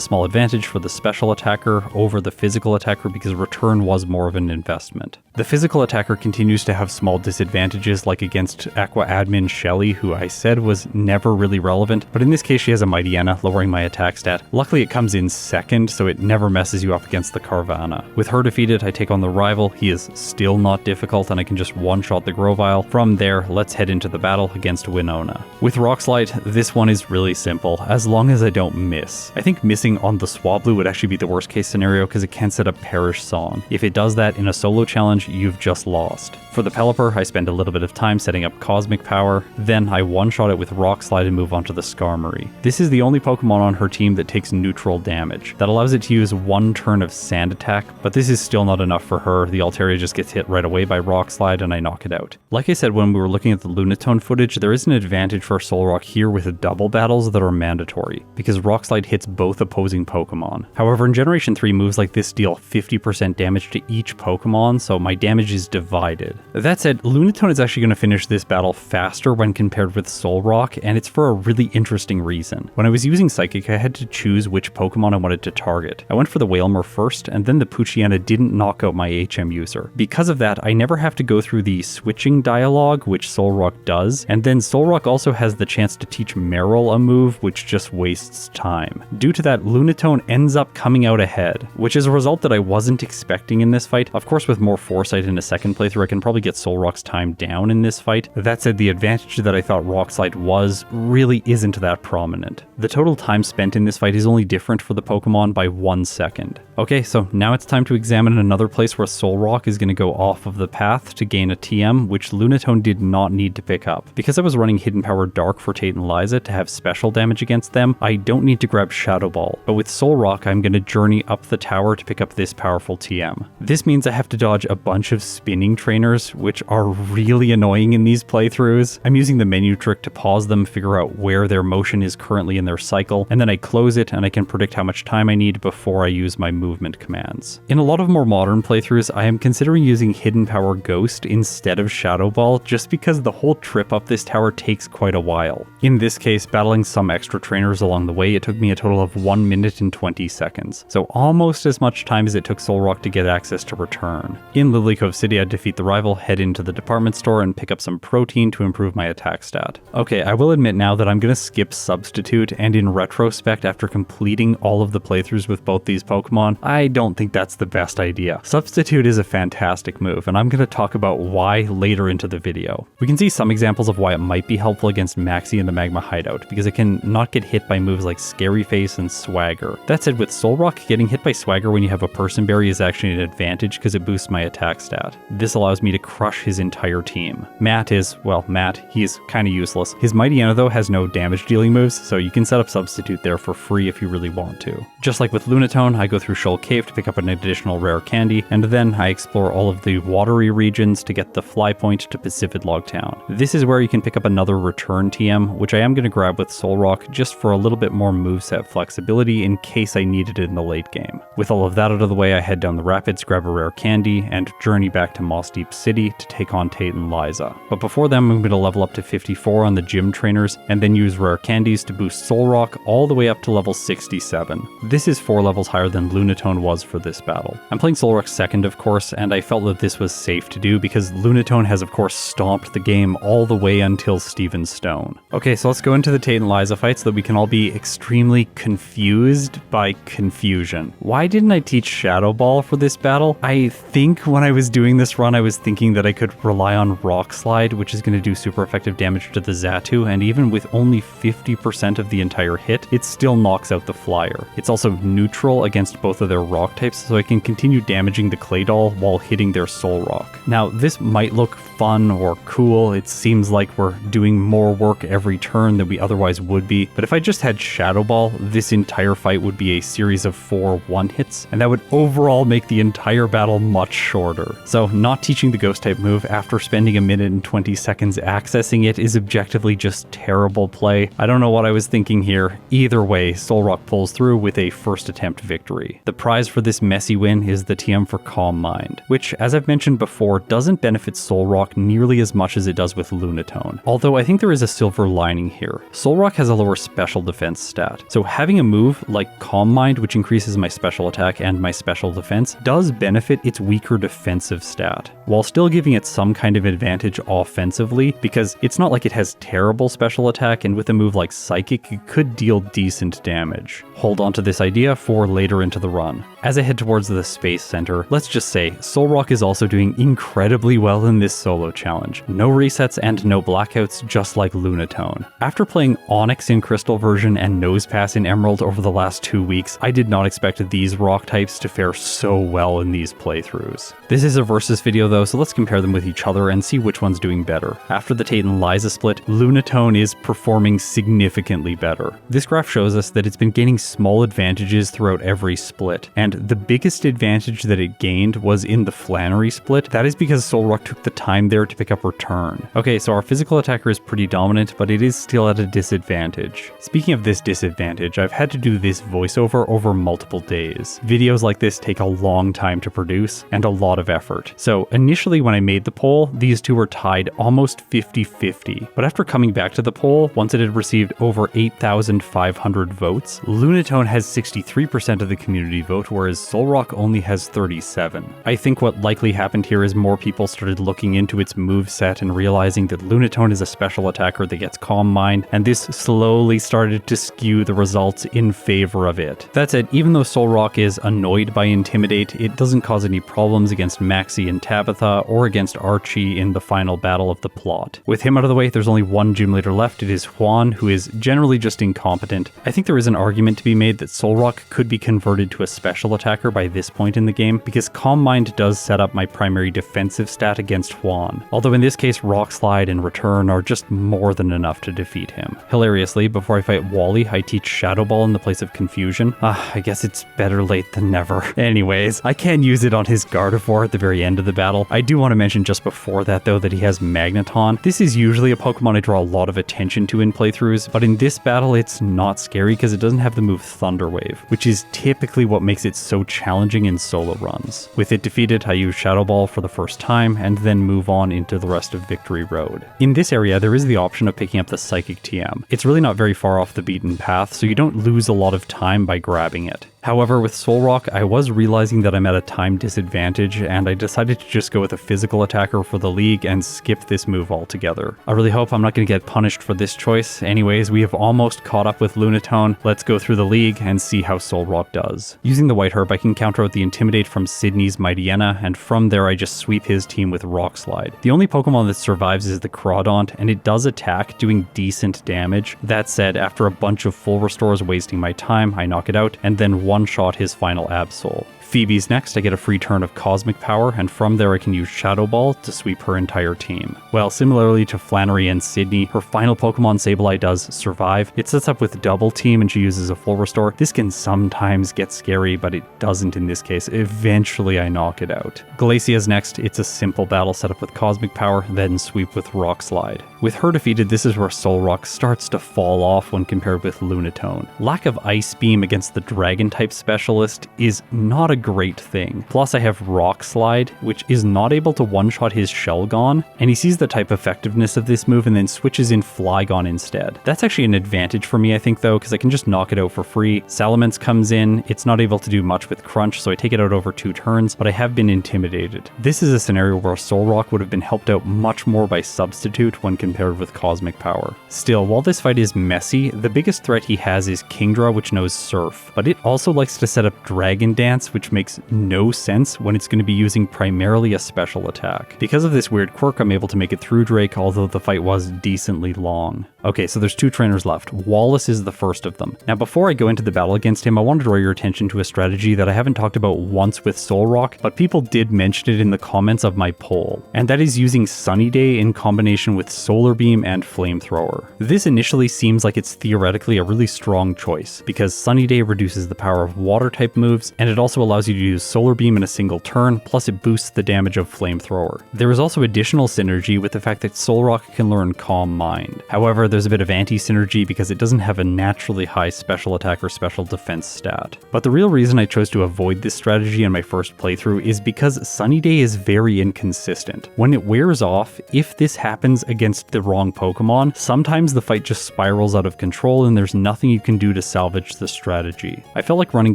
small advantage for the special attacker over the physical attacker because Return was more of an investment. The physical attacker continues to have small disadvantages, like against Aqua Admin Shelly, who I said was never really relevant, but in this case she has a Mighty Anna, lowering my attack stat. Luckily it comes in second, so it never messes you up against the Carvanha. With her defeated, I take on the rival. He is still not difficult, and I can just one-shot the Grovyle. From there, let's head into the battle against Winona. With Rock Slide, this one is really simple, as long as I don't miss. I think missing on the Swablu would actually be the worst case scenario because it can set up Perish Song. If it does that in a solo challenge, you've just lost. For the Pelipper, I spend a little bit of time setting up Cosmic Power, then I one-shot it with Rock Slide and move on to the Skarmory. This is the only Pokemon on her team that takes neutral damage. That allows it to use one turn of Sand Attack, but this is still not enough for her. The Altaria just gets hit right away by Rock Slide and I knock it out. Like I said when we were looking at the Lunatone footage, there is an advantage for Solrock here with double battles that are mandatory, because Rock Slide hits both opposing Pokemon. However, in Generation 3, moves like this deal 50% damage to each Pokemon, so my damage is divided. That said, Lunatone is actually going to finish this battle faster when compared with Solrock, and it's for a really interesting reason. When I was using Psychic, I had to choose which Pokemon I wanted to target. I went for the Wailmer first, and then the Poochyena didn't knock out my HM user. Because of that, I never have to go through the switching dialogue, which Solrock does, and then Solrock also has the chance to teach Meryl a move, which just wastes time. Due to that, Lunatone ends up coming out ahead, which is a result that I wasn't expecting in this fight. Of course, with more foresight in a second playthrough, I can probably get Solrock's time down in this fight. That said, the advantage that I thought Rock Slide was really isn't that prominent. The total time spent in this fight is only different for the Pokemon by 1 second. Okay, so now it's time to examine another place where Solrock is going to go off of the path to gain a TM, which Lunatone did not need to pick up. Because I was running Hidden Power Dark for Tate and Liza to have special damage against them, I don't need to grab Shadow Ball. But with Solrock, I'm going to journey up the tower to pick up this powerful TM. This means I have to dodge a bunch of spinning trainers, which are really annoying in these playthroughs. I'm using the menu trick to pause them, figure out where their motion is currently in their cycle, and then I close it and I can predict how much time I need before I use my movement commands. In a lot of more modern playthroughs, I am considering using Hidden Power Ghost instead of Shadow Ball, just because the whole trip up this tower takes quite a while. In this case, battling some extra trainers along the way, it took me a total of 1 minute and 20 seconds, so almost as much time as it took Solrock to get access to Return. In Lilycove City, I defeat the rival, head into the department store, and pick up some protein to improve my attack stat. Okay, I will admit now that I'm going to skip Substitute, and in retrospect, after completing all of the playthroughs with both these Pokemon, I don't think that's the best idea. Substitute is a fantastic move, and I'm going to talk about why later into the video. We can see some examples of why it might be helpful against Maxie in the Magma Hideout, because it can not get hit by moves like Scary Face and Swagger. That said, with Solrock, getting hit by Swagger when you have a Person Berry is actually an advantage because it boosts my attack stat. This allows me to crush his entire team. Matt, he's kind of useless. His Mighty Anna though has no damage dealing moves, so you can set up Substitute there for free if you really want to. Just like with Lunatone, I go through Shoal Cave to pick up an additional rare candy, and then I explore all of the watery regions to get the fly point to Pacific Log Town. This is where you can pick up another Return TM, which I am going to grab with Solrock just for a little bit more moveset flexibility in case I need it in the late game. With all of that out of the way, I head down the rapids, grab a rare candy, and journey back to Moss Deep City to take on Tate and Liza. But before then, I'm going to level up to 54 on the gym trainers, and then use rare candies to boost Solrock all the way up to level 67. This is 4 levels higher than Lunatone was for this battle. I'm playing Solrock second, of course, and I felt that this was safe to do because Lunatone has of course stomped the game all the way until Steven Stone. Okay, so let's go into the Tate and Liza fight so that we can all be extremely confused by confusion. Why didn't I teach Shadow Ball for this battle? I think when I was doing this run, I was thinking that I could rely on Rock Slide, which is going to do super effective damage to the Xatu, and even with only 50% of the entire hit, it still knocks out the Flyer. It's also neutral against both of their rock types, so I can continue damaging the Claydol while hitting their Solrock. Now, this might look fun or cool. It seems like we're doing more work every turn than we otherwise would be, but if I just had Shadow Ball, this entire fight would be a series of 4 one-hits, and that would overall make the entire battle much shorter. So not teaching the Ghost type move after spending 1 minute and 20 seconds accessing it is objectively just terrible play. I don't know what I was thinking here. Either way, Solrock pulls through with a first attempt victory. The prize for this messy win is the TM for Calm Mind, which, as I've mentioned before, doesn't benefit Solrock nearly as much as it does with Lunatone. Although I think there is a silver lining here. Solrock has a lower special defense stat, so having a move like Calm Mind, which increases my special attack and my special defense, does benefit its weaker defensive stat, while still giving it some kind of advantage offensively, because it's not like it has terrible special attack, and with a move like Psychic, it could deal decent damage. Hold on to this idea for later into the run. As I head towards the Space Center, let's just say Solrock is also doing incredibly well in this solo challenge. No resets and no blackouts, just like Lunatone. After playing Onyx in Crystal version and Nosepass in Emerald over the last 2 weeks, I did not expect these rock types to fare so well in these playthroughs. This is a versus video though, so let's compare them with each other and see which one's doing better. After the Tate and Liza split, Lunatone is performing significantly better. This graph shows us that it's been gaining small advantages throughout every split, and the biggest advantage that it gained was in the Flannery split. That is because Solrock took the time there to pick up Return. Okay, so our physical attacker is pretty dominant, but it is still at a disadvantage. Speaking of this disadvantage, I've had to do this voiceover over multiple days. Videos like this take a long time to produce and a lot of effort. So initially when I made the poll, these two were tied almost 50-50, but after coming back to the poll, once it had received over 8,500 votes, Lunatone has 63% of the community vote, whereas Solrock only has 37. I think what likely happened here is more people started looking into its moveset and realizing that Lunatone is a special attacker that gets Calm Mind, and this slowly started to skew the results in favor of it. That said, even though Solrock is annoyed by Intimidate, it doesn't cause any problems against Maxie and Tabitha or against Archie in the final battle of the plot. With him out of the way, there's only one gym leader left. It is Juan, who is generally just incompetent. I think there is an argument to be made that Solrock could be converted to a special attacker by this point in the game, because Calm Mind does set up my primary defensive stat against Juan, although in this case Rock Slide and Return are just more than enough to defeat him. Hilariously, before I fight Wally, I teach Shadow Ball in the place of Confusion. I guess it's better late than never. Anyways, I can use it on his Gardevoir at the very end of the battle. I do want to mention just before that though that he has Magneton. This is usually a Pokemon I draw a lot of attention to in playthroughs, but in this battle it's not scary because it doesn't have the move Thunder Wave, which is typically what makes it so challenging in solo runs. With it defeated, I use Shadow Ball for the first time and then move on into the rest of Victory Road. In this area, there is the option of picking up the Psychic TM. It's really not very far off the beaten path, so you don't lose a lot of time by grabbing it. However, with Solrock, I was realizing that I'm at a time disadvantage, and I decided to just go with a physical attacker for the league and skip this move altogether. I really hope I'm not going to get punished for this choice. Anyways, we have almost caught up with Lunatone. Let's go through the league and see how Solrock does. Using the White Herb, I can counter out the Intimidate from Sydney's Mightyena, and from there I just sweep his team with Rock Slide. The only Pokemon that survives is the Crawdaunt, and it does attack, doing decent damage. That said, after a bunch of full restores wasting my time, I knock it out, and then one-shot his final Absol. Phoebe's next, I get a free turn of Cosmic Power, and from there I can use Shadow Ball to sweep her entire team. Well, similarly to Flannery and Sydney, her final Pokemon Sableye does survive. It sets up with Double Team and she uses a full restore. This can sometimes get scary, but it doesn't in this case. Eventually I knock it out. Glacia's next, it's a simple battle set up with Cosmic Power, then sweep with Rock Slide. With her defeated, this is where Solrock starts to fall off when compared with Lunatone. Lack of Ice Beam against the Dragon-type specialist is not a great thing. Plus I have Rock Slide, which is not able to one-shot his Shelgon, and he sees the type effectiveness of this move and then switches in Flygon instead. That's actually an advantage for me, I think, though, because I can just knock it out for free. Salamence comes in, it's not able to do much with Crunch, so I take it out over 2 turns, but I have been intimidated. This is a scenario where Solrock would have been helped out much more by Substitute when compared with Cosmic Power. Still, while this fight is messy, the biggest threat he has is Kingdra, which knows Surf, but it also likes to set up Dragon Dance, which makes no sense when it's going to be using primarily a special attack. Because of this weird quirk, I'm able to make it through Drake, although the fight was decently long. Okay, so there's 2 trainers left. Wallace is the first of them. Now, before I go into the battle against him, I want to draw your attention to a strategy that I haven't talked about once with Solrock, but people did mention it in the comments of my poll, and that is using Sunny Day in combination with Solar Beam and Flamethrower. This initially seems like it's theoretically a really strong choice, because Sunny Day reduces the power of water-type moves, and it also allows you to use Solar Beam in a single turn, plus it boosts the damage of Flamethrower. There is also additional synergy with the fact that Solrock can learn Calm Mind. However, there's a bit of anti-synergy because it doesn't have a naturally high special attack or special defense stat. But the real reason I chose to avoid this strategy in my first playthrough is because Sunny Day is very inconsistent. When it wears off, if this happens against the wrong Pokemon, sometimes the fight just spirals out of control and there's nothing you can do to salvage the strategy. I felt like running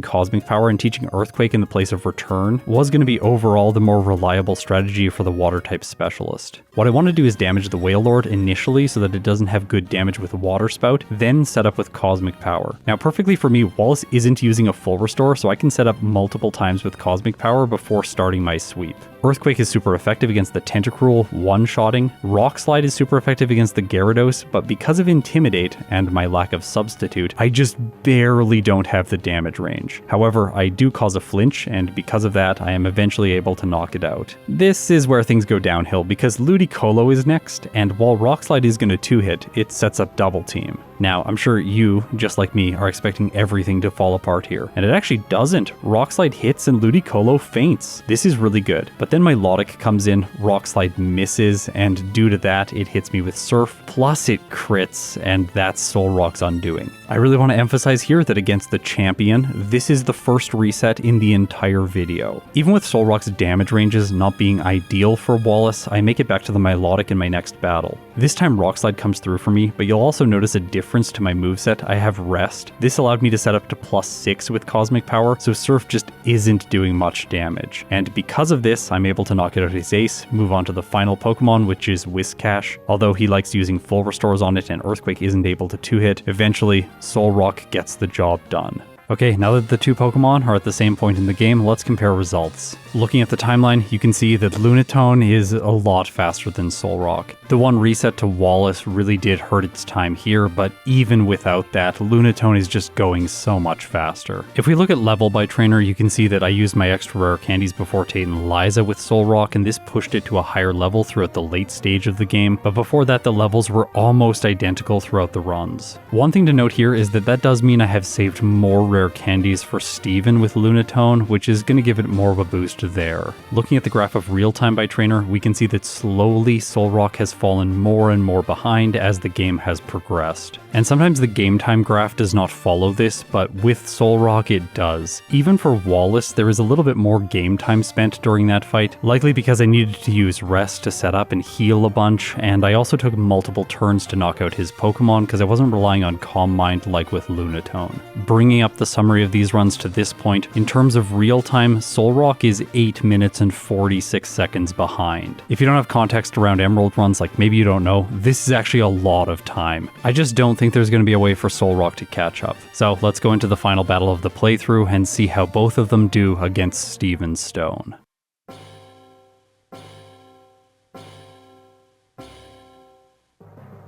Cosmic Power and teaching Earthquake in the place of Return was going to be overall the more reliable strategy for the Water-type specialist. What I want to do is damage the Wailord initially so that it doesn't have good damage with Water Spout, then set up with Cosmic Power. Now, perfectly for me, Wallace isn't using a full restore, so I can set up multiple times with Cosmic Power before starting my sweep. Earthquake is super effective against the Tentacruel one-shotting. Rock Slide is super effective against the Gyarados, but because of Intimidate and my lack of Substitute, I just barely don't have the damage range. However, I do cause a flinch, and because of that, I am eventually able to knock it out. This is where things go downhill, because Ludicolo is next, and while Rock Slide is going to 2-hit, it sets up Double Team. Now, I'm sure you, just like me, are expecting everything to fall apart here, and it actually doesn't. Rock Slide hits and Ludicolo faints. This is really good, but then my Lodic comes in, Rock Slide misses, and due to that, it hits me with Surf, plus it crits, and that's Solrock's undoing. I really want to emphasize here that against the champion, this is the first reset in the entire video. Even with Solrock's damage ranges not being ideal for Wallace, I make it back to the Milotic in my next battle. This time Rock Slide comes through for me, but you'll also notice a difference to my moveset. I have Rest. This allowed me to set up to +6 with Cosmic Power, so Surf just isn't doing much damage. And because of this, I'm able to knock it out his ace, move on to the final Pokemon, which is Whiscash. Although he likes using full restores on it and Earthquake isn't able to 2-hit, eventually Solrock gets the job done. Okay, now that the 2 Pokemon are at the same point in the game, let's compare results. Looking at the timeline, you can see that Lunatone is a lot faster than Solrock. The one reset to Wallace really did hurt its time here, but even without that, Lunatone is just going so much faster. If we look at level by trainer, you can see that I used my extra rare candies before Taten Liza with Solrock, and this pushed it to a higher level throughout the late stage of the game, but before that the levels were almost identical throughout the runs. One thing to note here is that does mean I have saved more rare candies for Steven with Lunatone, which is going to give it more of a boost there. Looking at the graph of real time by trainer, we can see that slowly Solrock has fallen more and more behind as the game has progressed. And sometimes the game time graph does not follow this, but with Solrock it does. Even for Wallace, there is a little bit more game time spent during that fight, likely because I needed to use Rest to set up and heal a bunch, and I also took multiple turns to knock out his Pokemon because I wasn't relying on Calm Mind like with Lunatone. Bringing up the summary of these runs to this point, in terms of real time, Solrock is 8 minutes and 46 seconds behind. If you don't have context around Emerald runs, like maybe you don't know, this is actually a lot of time. I just don't think there's going to be a way for Solrock to catch up. So let's go into the final battle of the playthrough and see how both of them do against Steven Stone.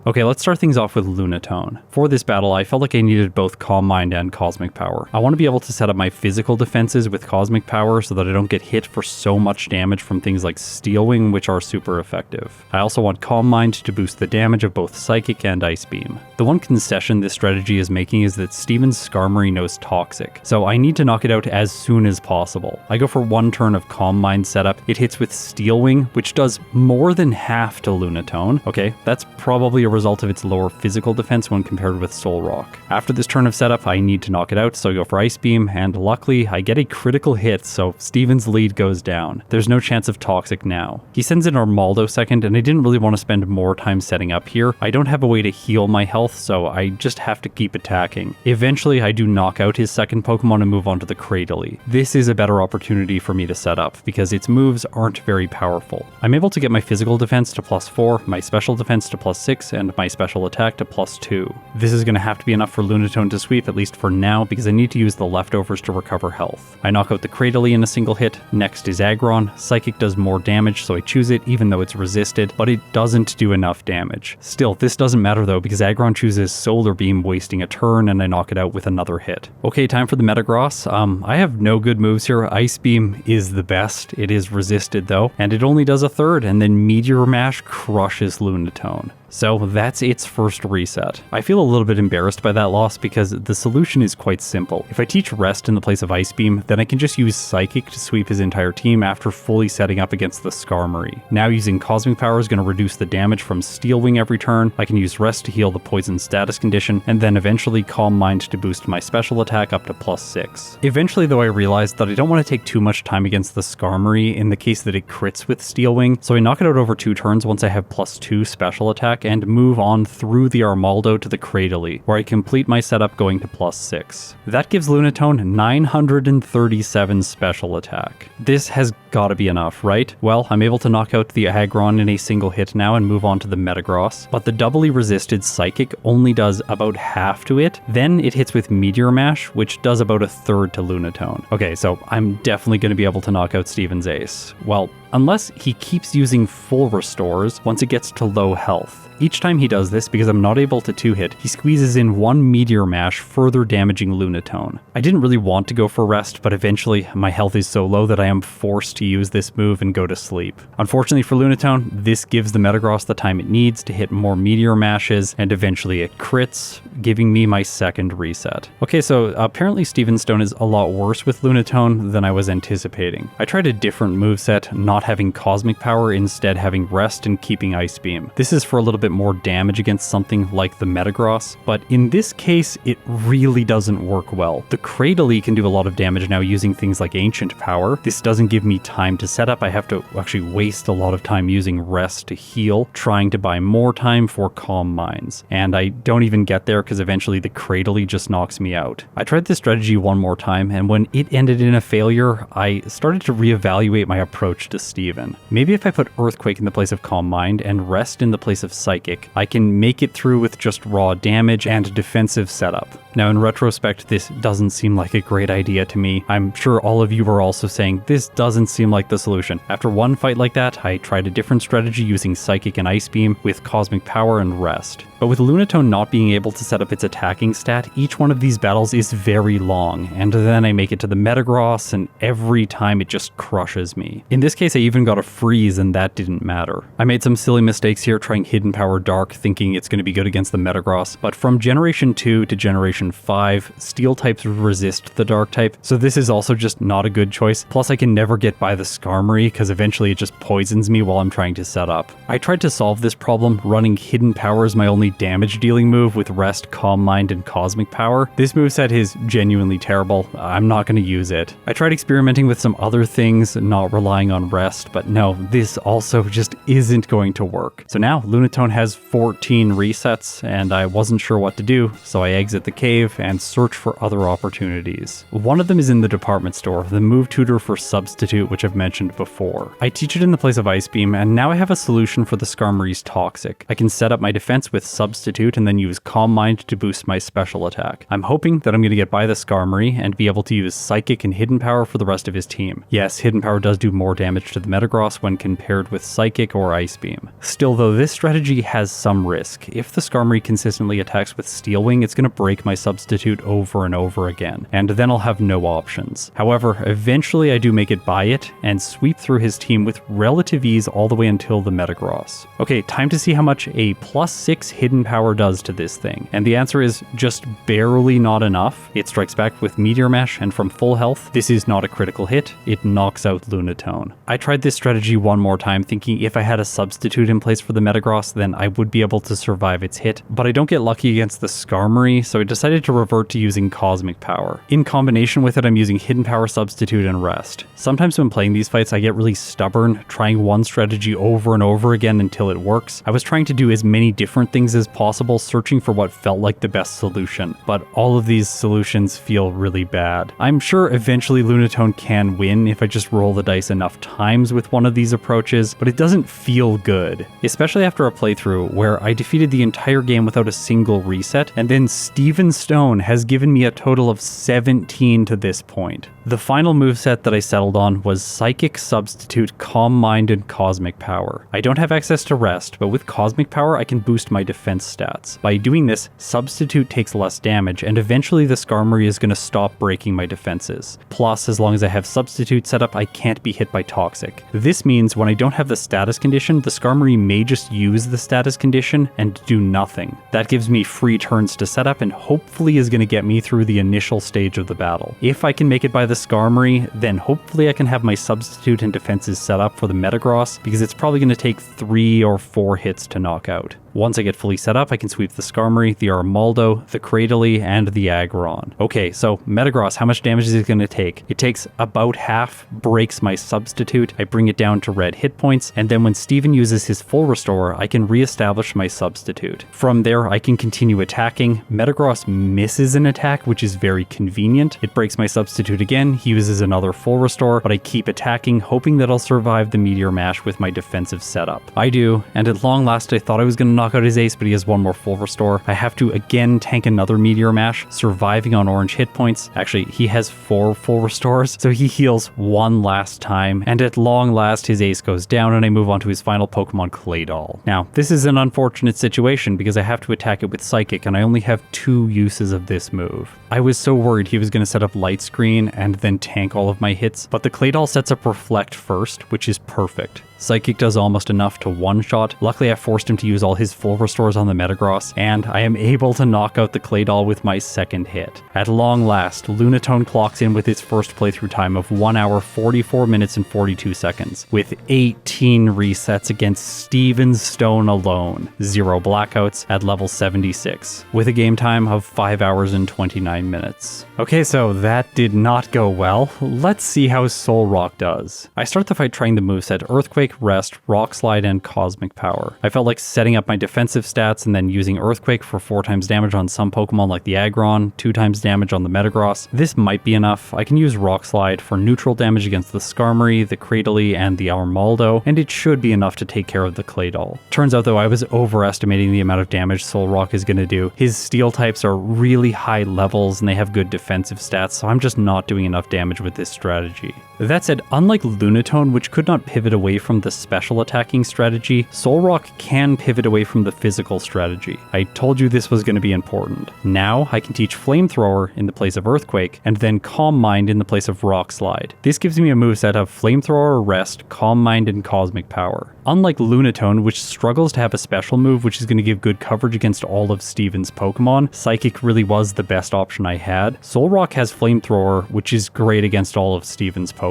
Okay, let's start things off with Lunatone. For this battle, I felt like I needed both Calm Mind and Cosmic Power. I want to be able to set up my physical defenses with Cosmic Power so that I don't get hit for so much damage from things like Steel Wing, which are super effective. I also want Calm Mind to boost the damage of both Psychic and Ice Beam. The one concession this strategy is making is that Steven's Skarmory knows Toxic, so I need to knock it out as soon as possible. I go for one turn of Calm Mind setup. It hits with Steel Wing, which does more than half to Lunatone. Okay, that's probably a result of its lower physical defense when compared with Solrock. After this turn of setup, I need to knock it out, so I go for Ice Beam, and luckily I get a critical hit, so Steven's lead goes down. There's no chance of Toxic now. He sends in Armaldo second, and I didn't really want to spend more time setting up here. I don't have a way to heal my health, so I just have to keep attacking. Eventually, I do knock out his second Pokemon and move on to the Cradily. This is a better opportunity for me to set up, because its moves aren't very powerful. I'm able to get my physical defense to +4, my special defense to +6, and my special attack to +2. This is going to have to be enough for Lunatone to sweep, at least for now, because I need to use the leftovers to recover health. I knock out the Cradily in a single hit. Next is Aggron. Psychic does more damage, so I choose it even though it's resisted, but it doesn't do enough damage. Still, this doesn't matter though, because Aggron chooses Solar Beam, wasting a turn, and I knock it out with another hit. Okay, time for the Metagross. I have no good moves here. Ice Beam is the best. It is resisted though, and it only does a third, and then Meteor Mash crushes Lunatone. So that's its first reset. I feel a little bit embarrassed by that loss because the solution is quite simple. If I teach Rest in the place of Ice Beam, then I can just use Psychic to sweep his entire team after fully setting up against the Skarmory. Now using Cosmic Power is going to reduce the damage from Steel Wing every turn. I can use Rest to heal the Poison status condition, and then eventually Calm Mind to boost my special attack up to +6. Eventually though, I realized that I don't want to take too much time against the Skarmory in the case that it crits with Steel Wing, so I knock it out over 2 turns once I have +2 special attack and move on through the Armaldo to the Cradily, where I complete my setup going to +6. That gives Lunatone 937 special attack. This has gotta be enough, right? Well, I'm able to knock out the Aggron in a single hit now and move on to the Metagross, but the doubly resisted Psychic only does about half to it. Then it hits with Meteor Mash, which does about a third to Lunatone. Okay, so I'm definitely going to be able to knock out Steven's ace. Well, unless he keeps using full restores once it gets to low health. Each time he does this, because I'm not able to 2-hit, he squeezes in 1 Meteor Mash, further damaging Lunatone. I didn't really want to go for Rest, but eventually my health is so low that I am forced to use this move and go to sleep. Unfortunately for Lunatone, this gives the Metagross the time it needs to hit more Meteor Mashes, and eventually it crits, giving me my second reset. Okay, so apparently Steven's Stone is a lot worse with Lunatone than I was anticipating. I tried a different moveset, not having Cosmic Power, instead having Rest and keeping Ice Beam. This is for a little bit more damage against something like the Metagross, but in this case, it really doesn't work well. The Cradily can do a lot of damage now using things like Ancient Power. This doesn't give me time to set up. I have to actually waste a lot of time using Rest to heal, trying to buy more time for Calm Minds. And I don't even get there because eventually the Cradily just knocks me out. I tried this strategy one more time, and when it ended in a failure, I started to reevaluate my approach to Steven. Maybe if I put Earthquake in the place of Calm Mind and Rest in the place of Psychic, I can make it through with just raw damage and defensive setup. Now in retrospect, this doesn't seem like a great idea to me. I'm sure all of you are also saying this doesn't seem like the solution. After one fight like that, I tried a different strategy using Psychic and Ice Beam with Cosmic Power and Rest. But with Lunatone not being able to set up its attacking stat, each one of these battles is very long, and then I make it to the Metagross, and every time it just crushes me. In this case, I even got a freeze, and that didn't matter. I made some silly mistakes here trying Hidden Power Dark, thinking it's going to be good against the Metagross, but from Generation 2 to Generation 5, Steel types resist the Dark type, so this is also just not a good choice. Plus I can never get by the Skarmory, because eventually it just poisons me while I'm trying to set up. I tried to solve this problem running Hidden Power as my only damage dealing move with Rest, Calm Mind, and Cosmic Power. This moveset is genuinely terrible. I'm not going to use it. I tried experimenting with some other things, not relying on Rest, but no, this also just isn't going to work. So now Lunatone has 14 resets, and I wasn't sure what to do, so I exit the cave and search for other opportunities. One of them is in the department store, the move tutor for Substitute, which I've mentioned before. I teach it in the place of Ice Beam, and now I have a solution for the Skarmory's Toxic. I can set up my defense with Substitute and then use Calm Mind to boost my special attack. I'm hoping that I'm going to get by the Skarmory and be able to use Psychic and Hidden Power for the rest of his team. Yes, Hidden Power does do more damage to the Metagross when compared with Psychic or Ice Beam. Still though, this strategy has some risk. If the Skarmory consistently attacks with Steel Wing, it's going to break my Substitute over and over again, and then I'll have no options. However, eventually I do make it by it and sweep through his team with relative ease all the way until the Metagross. Okay, time to see how much a +6 Hidden Power does to this thing, and the answer is just barely not enough. It strikes back with Meteor Mash, and from full health, this is not a critical hit. It knocks out Lunatone. I tried tried this strategy one more time, thinking if I had a substitute in place for the Metagross, then I would be able to survive its hit, but I don't get lucky against the Skarmory, so I decided to revert to using Cosmic Power. In combination with it, I'm using Hidden Power Substitute and Rest. Sometimes when playing these fights, I get really stubborn, trying one strategy over and over again until it works. I was trying to do as many different things as possible, searching for what felt like the best solution, but all of these solutions feel really bad. I'm sure eventually Lunatone can win if I just roll the dice enough times with one of these approaches, but it doesn't feel good, especially after a playthrough where I defeated the entire game without a single reset, and then Steven Stone has given me a total of 17 to this point. The final moveset that I settled on was Psychic Substitute, Calm Mind, and Cosmic Power. I don't have access to Rest, but with Cosmic Power I can boost my defense stats. By doing this, Substitute takes less damage, and eventually the Skarmory is going to stop breaking my defenses. Plus, as long as I have Substitute set up, I can't be hit by Toxic. This means when I don't have the status condition, the Skarmory may just use the status condition and do nothing. That gives me free turns to set up and hopefully is going to get me through the initial stage of the battle. If I can make it by the Skarmory, then hopefully I can have my Substitute and defenses set up for the Metagross, because it's probably going to take 3 or 4 hits to knock out. Once I get fully set up, I can sweep the Skarmory, the Armaldo, the Cradily, and the Aggron. Okay, so Metagross, how much damage is it going to take? It takes about half, breaks my Substitute, I bring it down to red hit points, and then when Steven uses his full restore, I can reestablish my Substitute. From there, I can continue attacking. Metagross misses an attack, which is very convenient. It breaks my Substitute again, he uses another full restore, but I keep attacking, hoping that I'll survive the Meteor Mash with my defensive setup. I do, and at long last I thought I was going to knock out his ace, but he has one more full restore. I have to again tank another Meteor Mash, surviving on orange hit points. Actually, he has 4 full restores, so he heals one last time, and at long last his ace goes down and I move on to his final Pokemon, Claydol. Now, this is an unfortunate situation because I have to attack it with Psychic and I only have 2 uses of this move. I was so worried he was going to set up Light Screen and then tank all of my hits, but the Claydol sets up Reflect first, which is perfect. Psychic does almost enough to one-shot. Luckily, I forced him to use all his full restores on the Metagross, and I am able to knock out the Claydol with my second hit. At long last, Lunatone clocks in with its first playthrough time of 1 hour, 44 minutes, and 42 seconds, with 18 resets against Steven Stone alone, 0 blackouts at level 76, with a game time of 5 hours and 29 minutes. Okay, so that did not go well. Let's see how Solrock does. I start the fight trying the moveset Earthquake, Rest, Rock Slide, and Cosmic Power. I felt like setting up my defensive stats and then using Earthquake for 4 times damage on some Pokemon like the Aggron, 2 times damage on the Metagross. This might be enough. I can use Rock Slide for neutral damage against the Skarmory, the Cradily, and the Armaldo, and it should be enough to take care of the Claydol. Turns out though, I was overestimating the amount of damage Solrock is going to do. His Steel types are really high levels and they have good defensive stats, so I'm just not doing enough damage with this strategy. That said, unlike Lunatone, which could not pivot away from the special attacking strategy, Solrock can pivot away from the physical strategy. I told you this was going to be important. Now I can teach Flamethrower in the place of Earthquake, and then Calm Mind in the place of Rock Slide. This gives me a moveset of Flamethrower, Rest, Calm Mind, and Cosmic Power. Unlike Lunatone, which struggles to have a special move which is going to give good coverage against all of Steven's Pokemon, Psychic really was the best option I had. Solrock has Flamethrower, which is great against all of Steven's Pokemon.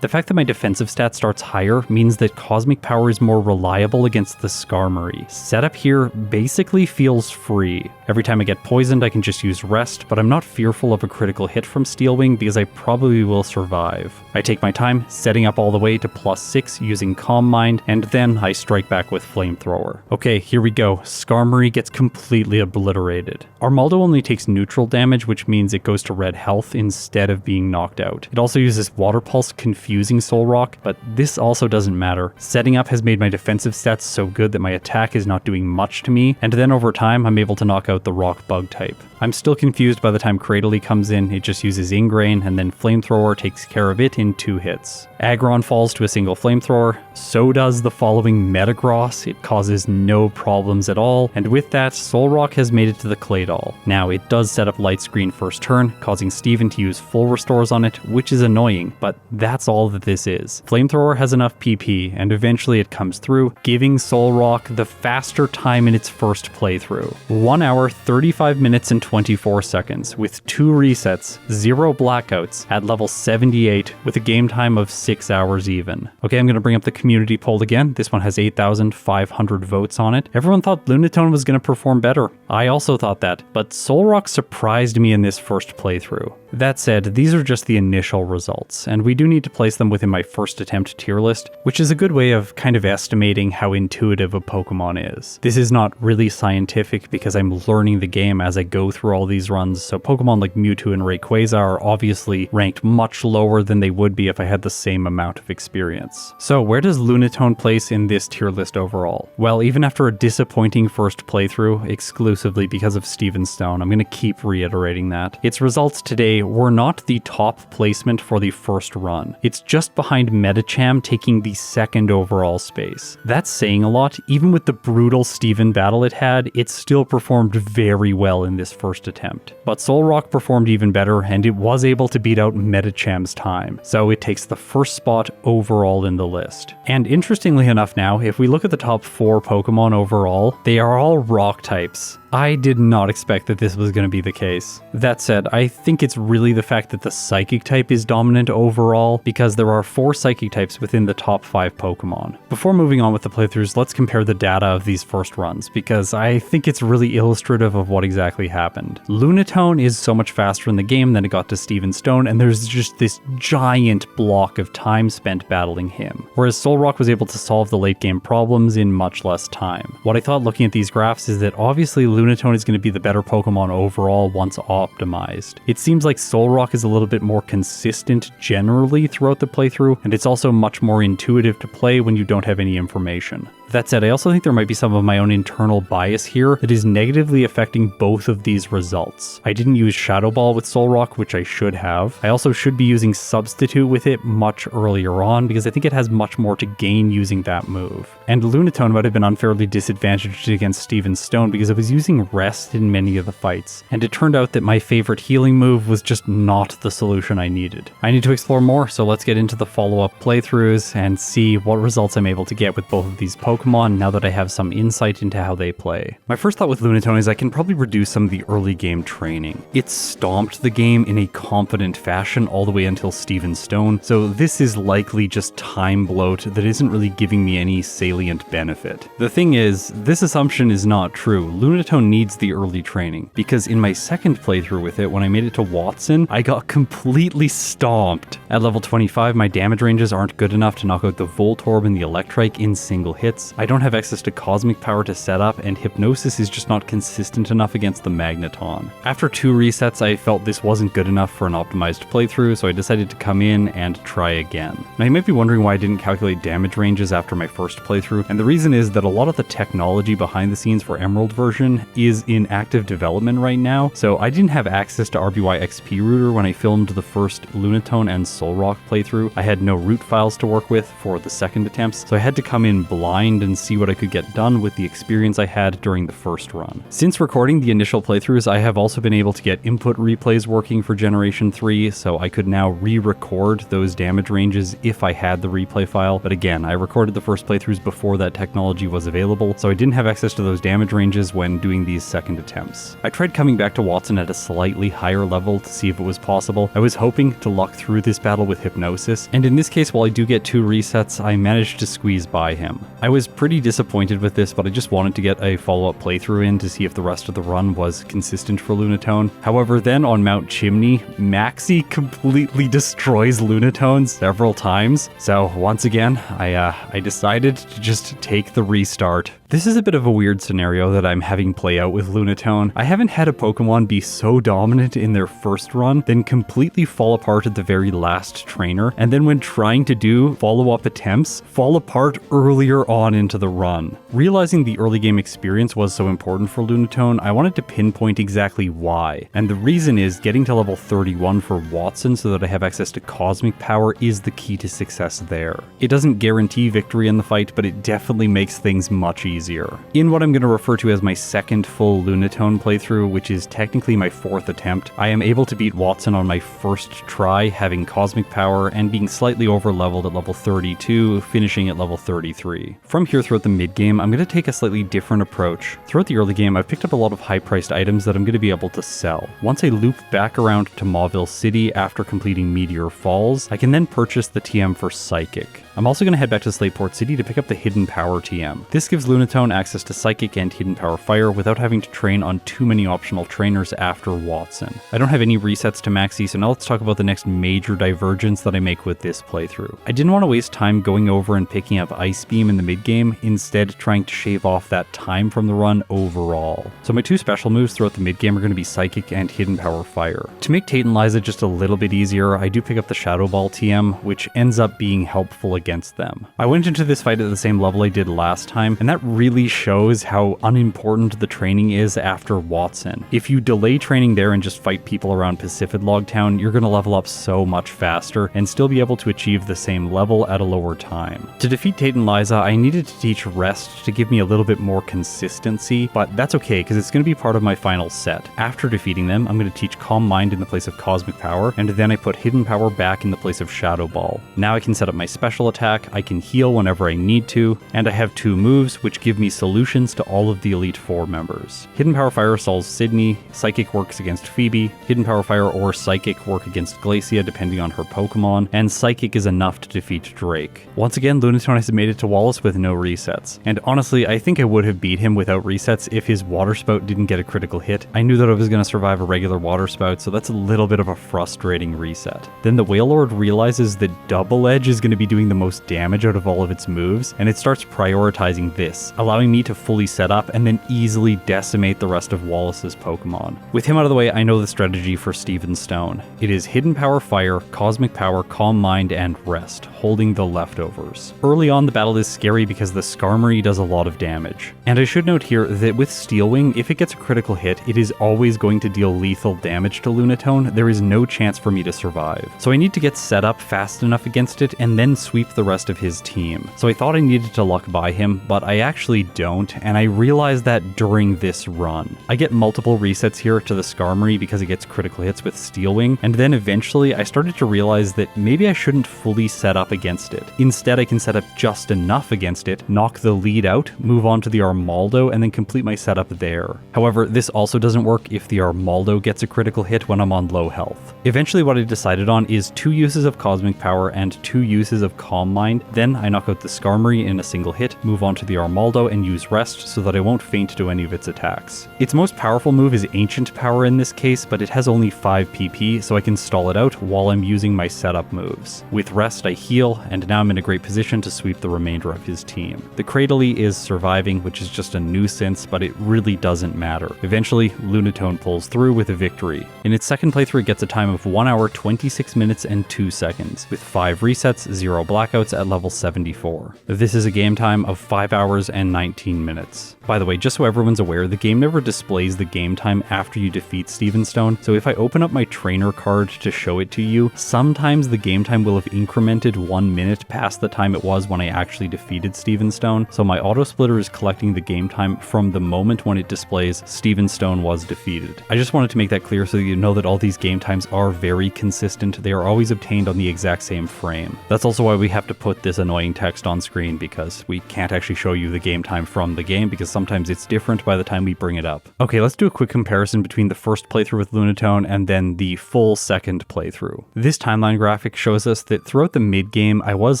The fact that my defensive stat starts higher means that Cosmic Power is more reliable against the Skarmory. Setup here basically feels free. Every time I get poisoned, I can just use Rest, but I'm not fearful of a critical hit from Steel Wing because I probably will survive. I take my time, setting up all the way to +6 using Calm Mind, and then I strike back with Flamethrower. Okay, here we go. Skarmory gets completely obliterated. Armaldo only takes neutral damage, which means it goes to red health instead of being knocked out. It also uses Water Pulse, confusing Solrock, but this also doesn't matter. Setting up has made my defensive stats so good that my attack is not doing much to me, and then over time I'm able to knock out the Rock Bug type. I'm still confused by the time Cradily comes in. It just uses Ingrain, and then Flamethrower takes care of it in 2 hits. Aggron falls to a single Flamethrower, so does the following Metagross. It causes no problems at all, and with that, Solrock has made it to the Claydol. Now, it does set up Light Screen first turn, causing Steven to use full restores on it, which is annoying, but that's all that this is. Flamethrower has enough PP key, and eventually it comes through, giving Solrock the faster time in its first playthrough. 1 hour, 35 minutes and 24 seconds, with 2 resets, 0 blackouts, at level 78, with a game time of 6 hours even. Okay, I'm going to bring up the community poll again. This one has 8,500 votes on it. Everyone thought Lunatone was going to perform better. I also thought that, but Solrock surprised me in this first playthrough. That said, these are just the initial results, and we do need to place them within my first attempt tier list, which is a good way of kind of estimating how intuitive a Pokemon is. This is not really scientific because I'm learning the game as I go through all these runs, so Pokemon like Mewtwo and Rayquaza are obviously ranked much lower than they would be if I had the same amount of experience. So where does Lunatone place in this tier list overall? Well, even after a disappointing first playthrough, exclusively because of Steven Stone, I'm going to keep reiterating that. Its results today were not the top placement for the first run. It's just behind Medicham, taking the second overall space. That's saying a lot. Even with the brutal Steven battle it had, it still performed very well in this first attempt. But Solrock performed even better, and it was able to beat out Medicham's time, so it takes the first spot overall in the list. And interestingly enough now, if we look at the top 4 Pokemon overall, they are all rock types. I did not expect that this was going to be the case. That said, I think it's really the fact that the Psychic type is dominant overall, because there are 4 Psychic types within the top 5 Pokemon. Before moving on with the playthroughs, let's compare the data of these first runs, because I think it's really illustrative of what exactly happened. Lunatone is so much faster in the game than it got to Steven Stone, and there's just this giant block of time spent battling him, whereas Solrock was able to solve the late game problems in much less time. What I thought looking at these graphs is that obviously Lunatone is going to be the better Pokemon overall once optimized. It seems like Solrock is a little bit more consistent generally throughout the playthrough, and it's also much more intuitive to play when you don't have any information. That said, I also think there might be some of my own internal bias here that is negatively affecting both of these results. I didn't use Shadow Ball with Solrock, which I should have. I also should be using Substitute with it much earlier on because I think it has much more to gain using that move. And Lunatone might have been unfairly disadvantaged against Steven Stone because I was using Rest in many of the fights, and it turned out that my favorite healing move was just not the solution I needed. I need to explore more, so let's get into the follow-up playthroughs and see what results I'm able to get with both of these Pokemon now that I have some insight into how they play. My first thought with Lunatone is I can probably reduce some of the early game training. It stomped the game in a confident fashion all the way until Steven Stone, so this is likely just time bloat that isn't really giving me any salient benefit. The thing is, this assumption is not true. Lunatone needs the early training, because in my second playthrough with it, when I made it to Watson, I got completely stomped. At level 25, my damage ranges aren't good enough to knock out the Voltorb and the Electrike in single hits. I don't have access to Cosmic Power to set up, and Hypnosis is just not consistent enough against the Magneton. After 2 resets, I felt this wasn't good enough for an optimized playthrough, so I decided to come in and try again. Now you might be wondering why I didn't calculate damage ranges after my first playthrough, and the reason is that a lot of the technology behind the scenes for Emerald version is in active development right now, so I didn't have access to RBY XP Router when I filmed the first Lunatone and Solrock playthrough. I had no root files to work with for the second attempts, so I had to come in blind and see what I could get done with the experience I had during the first run. Since recording the initial playthroughs, I have also been able to get input replays working for Generation 3, so I could now re-record those damage ranges if I had the replay file, but again, I recorded the first playthroughs before that technology was available, so I didn't have access to those damage ranges when doing these second attempts. I tried coming back to Watson at a slightly higher level to see if it was possible. I was hoping to luck through this battle with Hypnosis, and in this case, while I do get 2 resets, I managed to squeeze by him. I was pretty disappointed with this, but I just wanted to get a follow-up playthrough in to see if the rest of the run was consistent for Lunatone. However, then on Mount Chimney, Maxie completely destroys Lunatone several times, so once again, I decided to just take the restart. This is a bit of a weird scenario that I'm having play out with Lunatone. I haven't had a Pokemon be so dominant in their first run, then completely fall apart at the very last trainer, and then when trying to do follow-up attempts, fall apart earlier on into the run. Realizing the early game experience was so important for Lunatone, I wanted to pinpoint exactly why. And the reason is getting to level 31 for Watson so that I have access to Cosmic Power is the key to success there. It doesn't guarantee victory in the fight, but it definitely makes things much easier. easier. In what I'm going to refer to as my second full Lunatone playthrough, which is technically my 4th attempt, I am able to beat Watson on my first try, having cosmic power and being slightly over leveled at level 32, finishing at level 33. From here throughout the mid game, I'm going to take a slightly different approach. Throughout the early game, I've picked up a lot of high priced items that I'm going to be able to sell. Once I loop back around to Mauville City after completing Meteor Falls, I can then purchase the TM for Psychic. I'm also going to head back to Slateport City to pick up the Hidden Power TM. This gives Lunatone access to Psychic and Hidden Power Fire without having to train on too many optional trainers after Watson. I don't have any resets to Maxi, so now let's talk about the next major divergence that I make with this playthrough. I didn't want to waste time going over and picking up Ice Beam in the mid game, instead trying to shave off that time from the run overall. So my 2 special moves throughout the mid game are going to be Psychic and Hidden Power Fire. To make Tate and Liza just a little bit easier, I do pick up the Shadow Ball TM, which ends up being helpful against them. I went into this fight at the same level I did last time, and that really shows how unimportant the training is after Watson. If you delay training there and just fight people around Pacific Log Town, you're going to level up so much faster and still be able to achieve the same level at a lower time. To defeat Tate and Liza, I needed to teach Rest to give me a little bit more consistency, but that's okay because it's going to be part of my final set. After defeating them, I'm going to teach Calm Mind in the place of Cosmic Power, and then I put Hidden Power back in the place of Shadow Ball. Now I can set up my special attack, I can heal whenever I need to, and I have 2 moves which give me solutions to all of the Elite 4 members. Hidden Power Fire solves Sydney, Psychic works against Phoebe, Hidden Power Fire or Psychic work against Glacia depending on her Pokemon, and Psychic is enough to defeat Drake. Once again, Lunatone has made it to Wallace with no resets, and honestly I think I would have beat him without resets if his Water Spout didn't get a critical hit. I knew that I was going to survive a regular Water Spout, so that's a little bit of a frustrating reset. Then the Wailord realizes that Double Edge is going to be doing the most damage out of all of its moves, and it starts prioritizing this, allowing me to fully set up and then easily decimate the rest of Wallace's Pokemon. With him out of the way, I know the strategy for Steven Stone. It is Hidden Power Fire, Cosmic Power, Calm Mind, and Rest, holding the leftovers. Early on, the battle is scary because the Skarmory does a lot of damage. And I should note here that with Steel Wing, if it gets a critical hit, it is always going to deal lethal damage to Lunatone. There is no chance for me to survive. So I need to get set up fast enough against it and then sweep the rest of his team. So I thought I needed to luck by him, but I actually don't, and I realized that during this run. I get multiple resets here to the Skarmory because it gets critical hits with Steel Wing, and then eventually I started to realize that maybe I shouldn't fully set up against it. Instead, I can set up just enough against it, knock the lead out, move on to the Armaldo, and then complete my setup there. However, this also doesn't work if the Armaldo gets a critical hit when I'm on low health. Eventually what I decided on is 2 uses of Cosmic Power and 2 uses of Calm Mind, then I knock out the Skarmory in a single hit, move on to the Armaldo, and use Rest so that I won't faint to any of its attacks. Its most powerful move is Ancient Power in this case, but it has only 5 PP, so I can stall it out while I'm using my setup moves. With Rest, I heal, and now I'm in a great position to sweep the remainder of his team. The Cradily is surviving, which is just a nuisance, but it really doesn't matter. Eventually, Lunatone pulls through with a victory. In its second playthrough, it gets a time of 1 hour, 26 minutes, and 2 seconds, with 5 resets, 0 blackouts at level 74. This is a game time of 5 hours and 19 minutes. By the way, just so everyone's aware, the game never displays the game time after you defeat Steven Stone, so if I open up my trainer card to show it to you, sometimes the game time will have incremented 1 minute past the time it was when I actually defeated Steven Stone, so my autosplitter is collecting the game time from the moment when it displays Steven Stone was defeated. I just wanted to make that clear so you know that all these game times are very consistent. They are always obtained on the exact same frame. That's also why we have to put this annoying text on screen, because we can't actually show you the game time from the game, because sometimes it's different by the time we bring it up. Okay, let's do a quick comparison between the first playthrough with Lunatone and then the full second playthrough. This timeline graphic shows us that throughout the mid-game, I was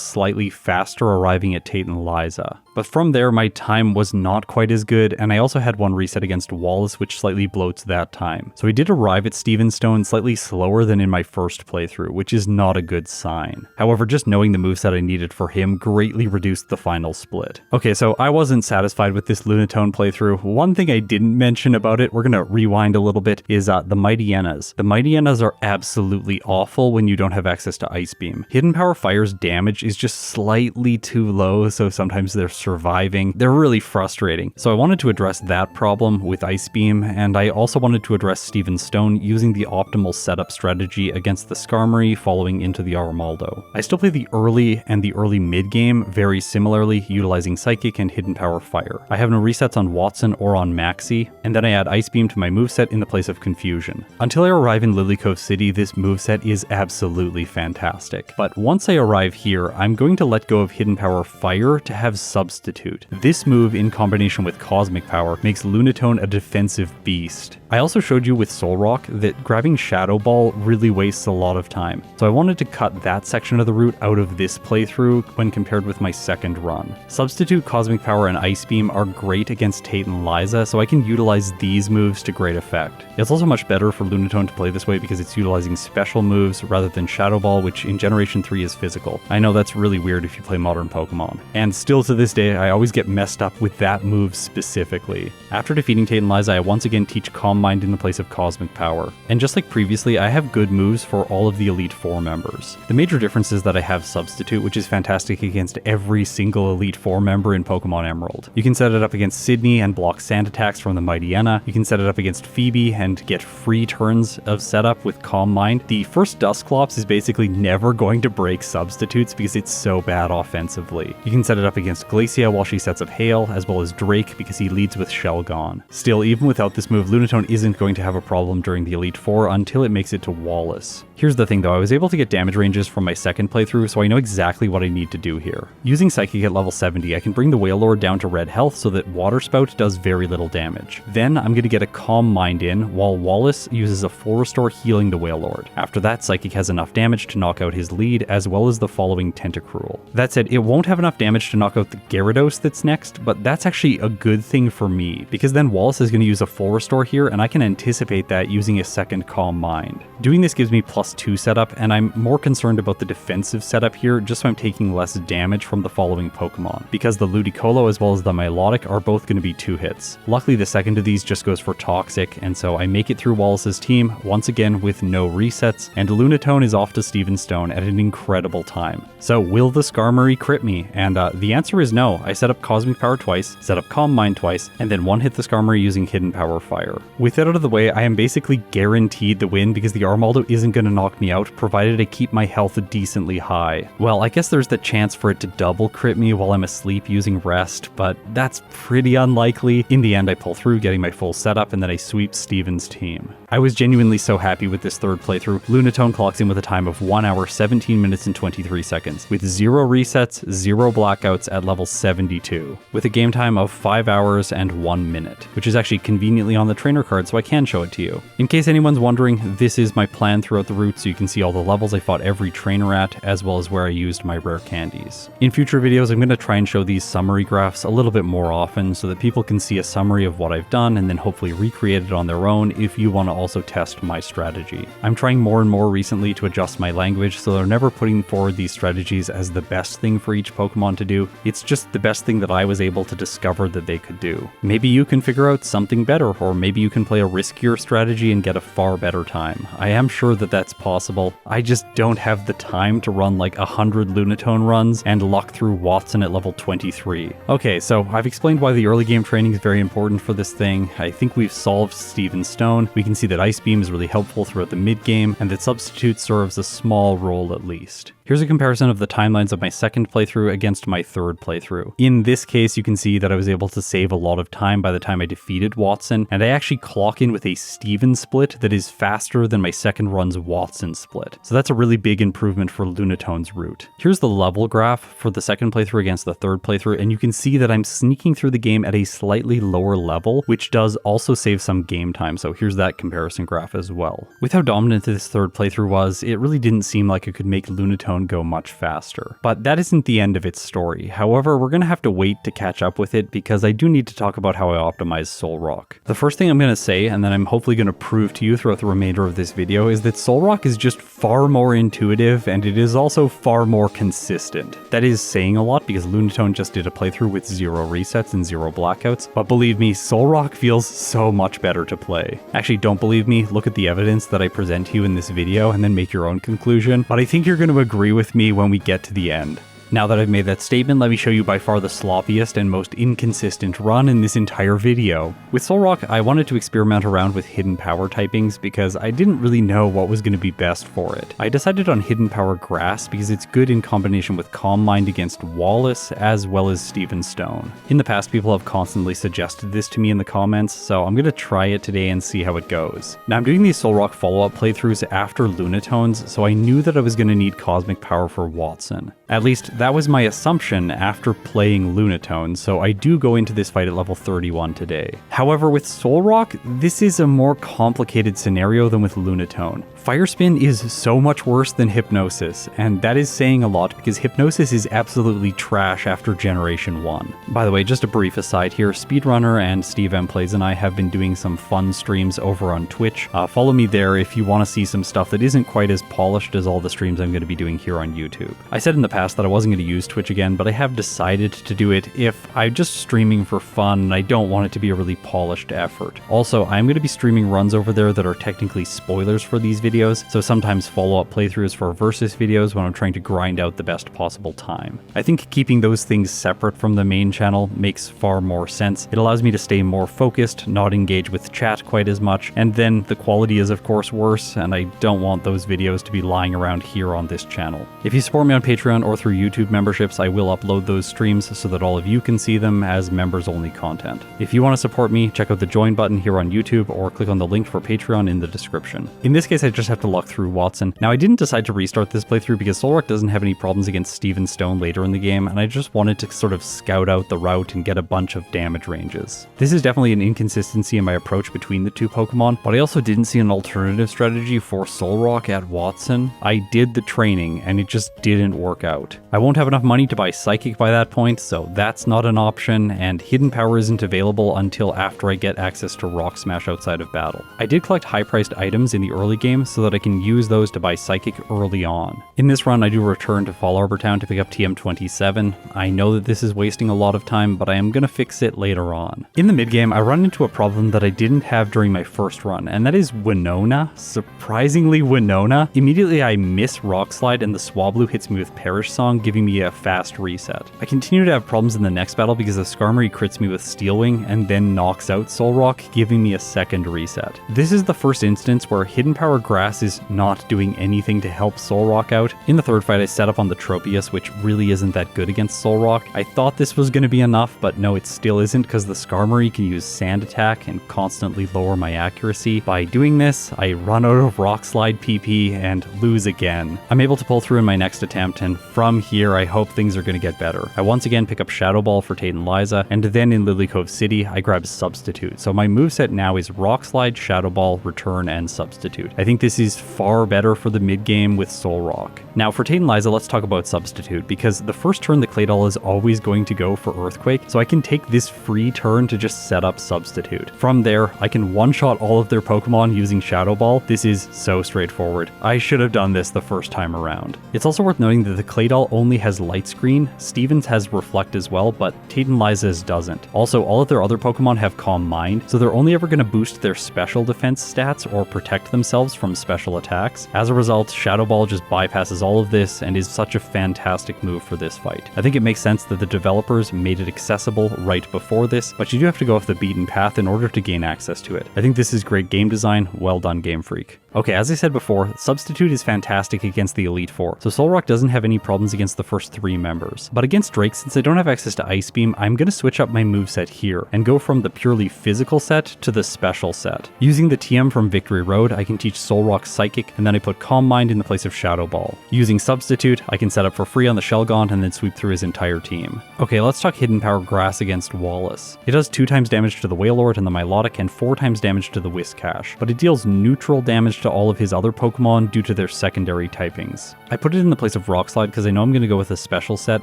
slightly faster arriving at Tate and Liza. But from there, my time was not quite as good, and I also had 1 reset against Wallace, which slightly bloats that time. So I did arrive at Steven Stone slightly slower than in my first playthrough, which is not a good sign. However, just knowing the moveset I needed for him greatly reduced the final split. Okay, so I wasn't satisfied with this Lunatone playthrough. One thing I didn't mention about it, we're gonna rewind a little bit, is the Mightyenas. The Mightyenas are absolutely awful when you don't have access to Ice Beam. Hidden Power Fire's damage is just slightly too low, so sometimes they're surviving. They're really frustrating. So I wanted to address that problem with Ice Beam, and I also wanted to address Steven Stone using the optimal setup strategy against the Skarmory following into the Armaldo. I still play the early and the early mid game very similarly, utilizing Psychic and Hidden Power Fire. I have no resets on Watson or on Maxi, and then I add Ice Beam to my moveset in the place of Confusion. Until I arrive in Lily Cove City, this moveset is absolutely fantastic. But once I arrive here, I'm going to let go of Hidden Power Fire to have Substitute. This move, in combination with Cosmic Power, makes Lunatone a defensive beast. I also showed you with Solrock that grabbing Shadow Ball really wastes a lot of time, so I wanted to cut that section of the route out of this playthrough when compared with my second run. Substitute, Cosmic Power, and Ice Beam are great against Tate and Liza, so I can utilize these moves to great effect. It's also much better for Lunatone to play this way because it's utilizing special moves rather than Shadow Ball, which in Generation 3 is physical. I know that's really weird if you play modern Pokemon. And still to this day, I always get messed up with that move specifically. After defeating Tate and Liza, I once again teach Calm Mind in the place of Cosmic Power. And just like previously, I have good moves for all of the Elite Four members. The major difference is that I have Substitute, which is fantastic against every single Elite Four member in Pokemon Emerald. You can set it up against Sydney and block sand attacks from the Mightyena. You can set it up against Phoebe and get free turns of setup with Calm Mind. The first Dusclops is basically never going to break Substitutes because it's so bad offensively. You can set it up against Glacia while she sets up Hail, as well as Drake because he leads with Shelgon. Still, even without this move, Lunatone isn't going to have a problem during the Elite Four until it makes it to Wallace. Here's the thing though, I was able to get damage ranges from my second playthrough, so I know exactly what I need to do here. Using Psychic at level 70, I can bring the Wailord down to red health so that Water Spout does very little damage. Then I'm going to get a Calm Mind in, while Wallace uses a full restore healing the Wailord. After that, Psychic has enough damage to knock out his lead, as well as the following Tentacruel. That said, it won't have enough damage to knock out the Gyarados that's next, but that's actually a good thing for me, because then Wallace is going to use a full restore here, and I can anticipate that using a second Calm Mind. Doing this gives me +2 setup, and I'm more concerned about the defensive setup here, just so I'm taking less damage from the following Pokemon, because the Ludicolo as well as the Milotic are both going to be 2 hits. Luckily, the second of these just goes for Toxic, and so I make it through Wallace's team, once again with no resets, and Lunatone is off to Steven Stone at an incredible time. So will the Skarmory crit me? And the answer is no. I set up Cosmic Power twice, set up Calm Mind twice, and then one hit the Skarmory using Hidden Power Fire. With that out of the way, I am basically guaranteed the win because the Armaldo isn't going to knock me out, provided I keep my health decently high. Well, I guess there's the chance for it to double crit me while I'm asleep using Rest, but that's pretty unlikely. In the end, I pull through, getting my full setup, and then I sweep Steven's team. I was genuinely so happy with this third playthrough. Lunatone clocks in with a time of 1 hour, 17 minutes, and 23 seconds, with 0 resets, 0 blackouts at level 72, with a game time of 5 hours and 1 minute, which is actually conveniently on the trainer card, so I can show it to you. In case anyone's wondering, this is my plan throughout the route, so you can see all the levels I fought every trainer at, as well as where I used my rare candies. In future videos, I'm going to try and show these summary graphs a little bit more often, so that people can see a summary of what I've done, and then hopefully recreate it on their own if you want to also test my strategy. I'm trying more and more recently to adjust my language, so they're never putting forward these strategies as the best thing for each Pokemon to do. It's just the best thing that I was able to discover that they could do. Maybe you can figure out something better, or maybe you can play a riskier strategy and get a far better time. I am sure that that's possible. I just don't have the time to run like 100 Lunatone runs and luck through Watson at level 23. Okay, so I've explained why the early game training is very important for this thing. I think we've solved Steven Stone. We can see that Ice Beam is really helpful throughout the mid game, and that Substitute serves a small role at least. Here's a comparison of the timelines of my second playthrough against my third playthrough. In this case, you can see that I was able to save a lot of time by the time I defeated Watson, and I actually clock in with a Steven split that is faster than my second run's Watson split. So that's a really big improvement for Lunatone's route. Here's the level graph for the second playthrough against the third playthrough, and you can see that I'm sneaking through the game at a slightly lower level, which does also save some game time, so here's that comparison graph as well. With how dominant this third playthrough was, it really didn't seem like it could make Lunatone go much faster. But that isn't the end of its story. However, we're going to have to wait to catch up with it because I do need to talk about how I optimize Solrock. The first thing I'm going to say, and then I'm hopefully going to prove to you throughout the remainder of this video, is that Solrock is just far more intuitive, and it is also far more consistent. That is saying a lot because Lunatone just did a playthrough with 0 resets and 0 blackouts, but believe me, Solrock feels so much better to play. Actually, don't believe me? Look at the evidence that I present to you in this video and then make your own conclusion, but I think you're going to agree with me when we get to the end. Now that I've made that statement, let me show you by far the sloppiest and most inconsistent run in this entire video. With Solrock, I wanted to experiment around with hidden power typings because I didn't really know what was going to be best for it. I decided on hidden power grass because it's good in combination with Calm Mind against Wallace as well as Steven Stone. In the past, people have constantly suggested this to me in the comments, so I'm going to try it today and see how it goes. Now I'm doing these Solrock follow-up playthroughs after Lunatones, so I knew that I was going to need cosmic power for Watson. At least that was my assumption after playing Lunatone, so I do go into this fight at level 31 today. However, with Solrock, this is a more complicated scenario than with Lunatone. Fire Spin is so much worse than Hypnosis, and that is saying a lot because Hypnosis is absolutely trash after Generation 1. By the way, just a brief aside here, Speedrunner and Steve M Plays and I have been doing some fun streams over on Twitch. Follow me there if you want to see some stuff that isn't quite as polished as all the streams I'm going to be doing here on YouTube. I said in the past that I wasn't going to use Twitch again, but I have decided to do it if I'm just streaming for fun and I don't want it to be a really polished effort. Also, I'm going to be streaming runs over there that are technically spoilers for these videos, so sometimes follow-up playthroughs for versus videos when I'm trying to grind out the best possible time. I think keeping those things separate from the main channel makes far more sense. It allows me to stay more focused, not engage with chat quite as much, and then the quality is of course worse, and I don't want those videos to be lying around here on this channel. If you support me on Patreon or through YouTube memberships, I will upload those streams so that all of you can see them as members-only content. If you want to support me, check out the join button here on YouTube or click on the link for Patreon in the description. In this case, I just have to luck through Watson. Now, I didn't decide to restart this playthrough because Solrock doesn't have any problems against Steven Stone later in the game, and I just wanted to sort of scout out the route and get a bunch of damage ranges. This is definitely an inconsistency in my approach between the two Pokemon, but I also didn't see an alternative strategy for Solrock at Watson. I did the training, and it just didn't work out. I won't have enough money to buy Psychic by that point, so that's not an option, and Hidden Power isn't available until after I get access to Rock Smash outside of battle. I did collect high-priced items in the early game so that I can use those to buy Psychic early on. In this run, I do return to Fall Arbor Town to pick up TM27. I know that this is wasting a lot of time, but I am going to fix it later on. In the mid-game, I run into a problem that I didn't have during my first run, and that is Winona. Surprisingly Winona. Immediately I miss Rock Slide and the Swablu hits me with Perish Song, giving me a fast reset. I continue to have problems in the next battle because the Skarmory crits me with Steel Wing and then knocks out Solrock, giving me a second reset. This is the first instance where Hidden Power Grass is not doing anything to help Solrock out. In the third fight, I set up on the Tropius, which really isn't that good against Solrock. I thought this was going to be enough, but no, it still isn't because the Skarmory can use Sand Attack and constantly lower my accuracy. By doing this, I run out of Rock Slide PP and lose again. I'm able to pull through in my next attempt, and from here, I hope things are going to get better. I once again pick up Shadow Ball for Tate and Liza, and then in Lily Cove City, I grab Substitute. So my moveset now is Rock Slide, Shadow Ball, Return, and Substitute. I think this is far better for the mid-game with Solrock. Now for Tate and Liza, let's talk about Substitute, because the first turn the Claydol is always going to go for Earthquake, so I can take this free turn to just set up Substitute. From there, I can one-shot all of their Pokemon using Shadow Ball. This is so straightforward. I should have done this the first time around. It's also worth noting that the Claydol only has Light Screen, Steven's has Reflect as well, but Tate and Liza's doesn't. Also, all of their other Pokemon have Calm Mind, so they're only ever going to boost their special defense stats or protect themselves from special attacks. As a result, Shadow Ball just bypasses all of this and is such a fantastic move for this fight. I think it makes sense that the developers made it accessible right before this, but you do have to go off the beaten path in order to gain access to it. I think this is great game design. Well done, Game Freak. Okay, as I said before, Substitute is fantastic against the Elite Four, so Solrock doesn't have any problems against the first three members. But against Drake, since I don't have access to Ice Beam, I'm going to switch up my moveset here and go from the purely physical set to the special set. Using the TM from Victory Road, I can teach Solrock Psychic, and then I put Calm Mind in the place of Shadow Ball. Using Substitute, I can set up for free on the Shelgaunt and then sweep through his entire team. Okay, let's talk Hidden Power Grass against Wallace. It does 2 times damage to the Wailord and the Milotic and 4 times damage to the Whiscash, but it deals neutral damage to all of his other Pokemon due to their secondary typings. I put it in the place of Rock Slide because I know I'm going to go with a special set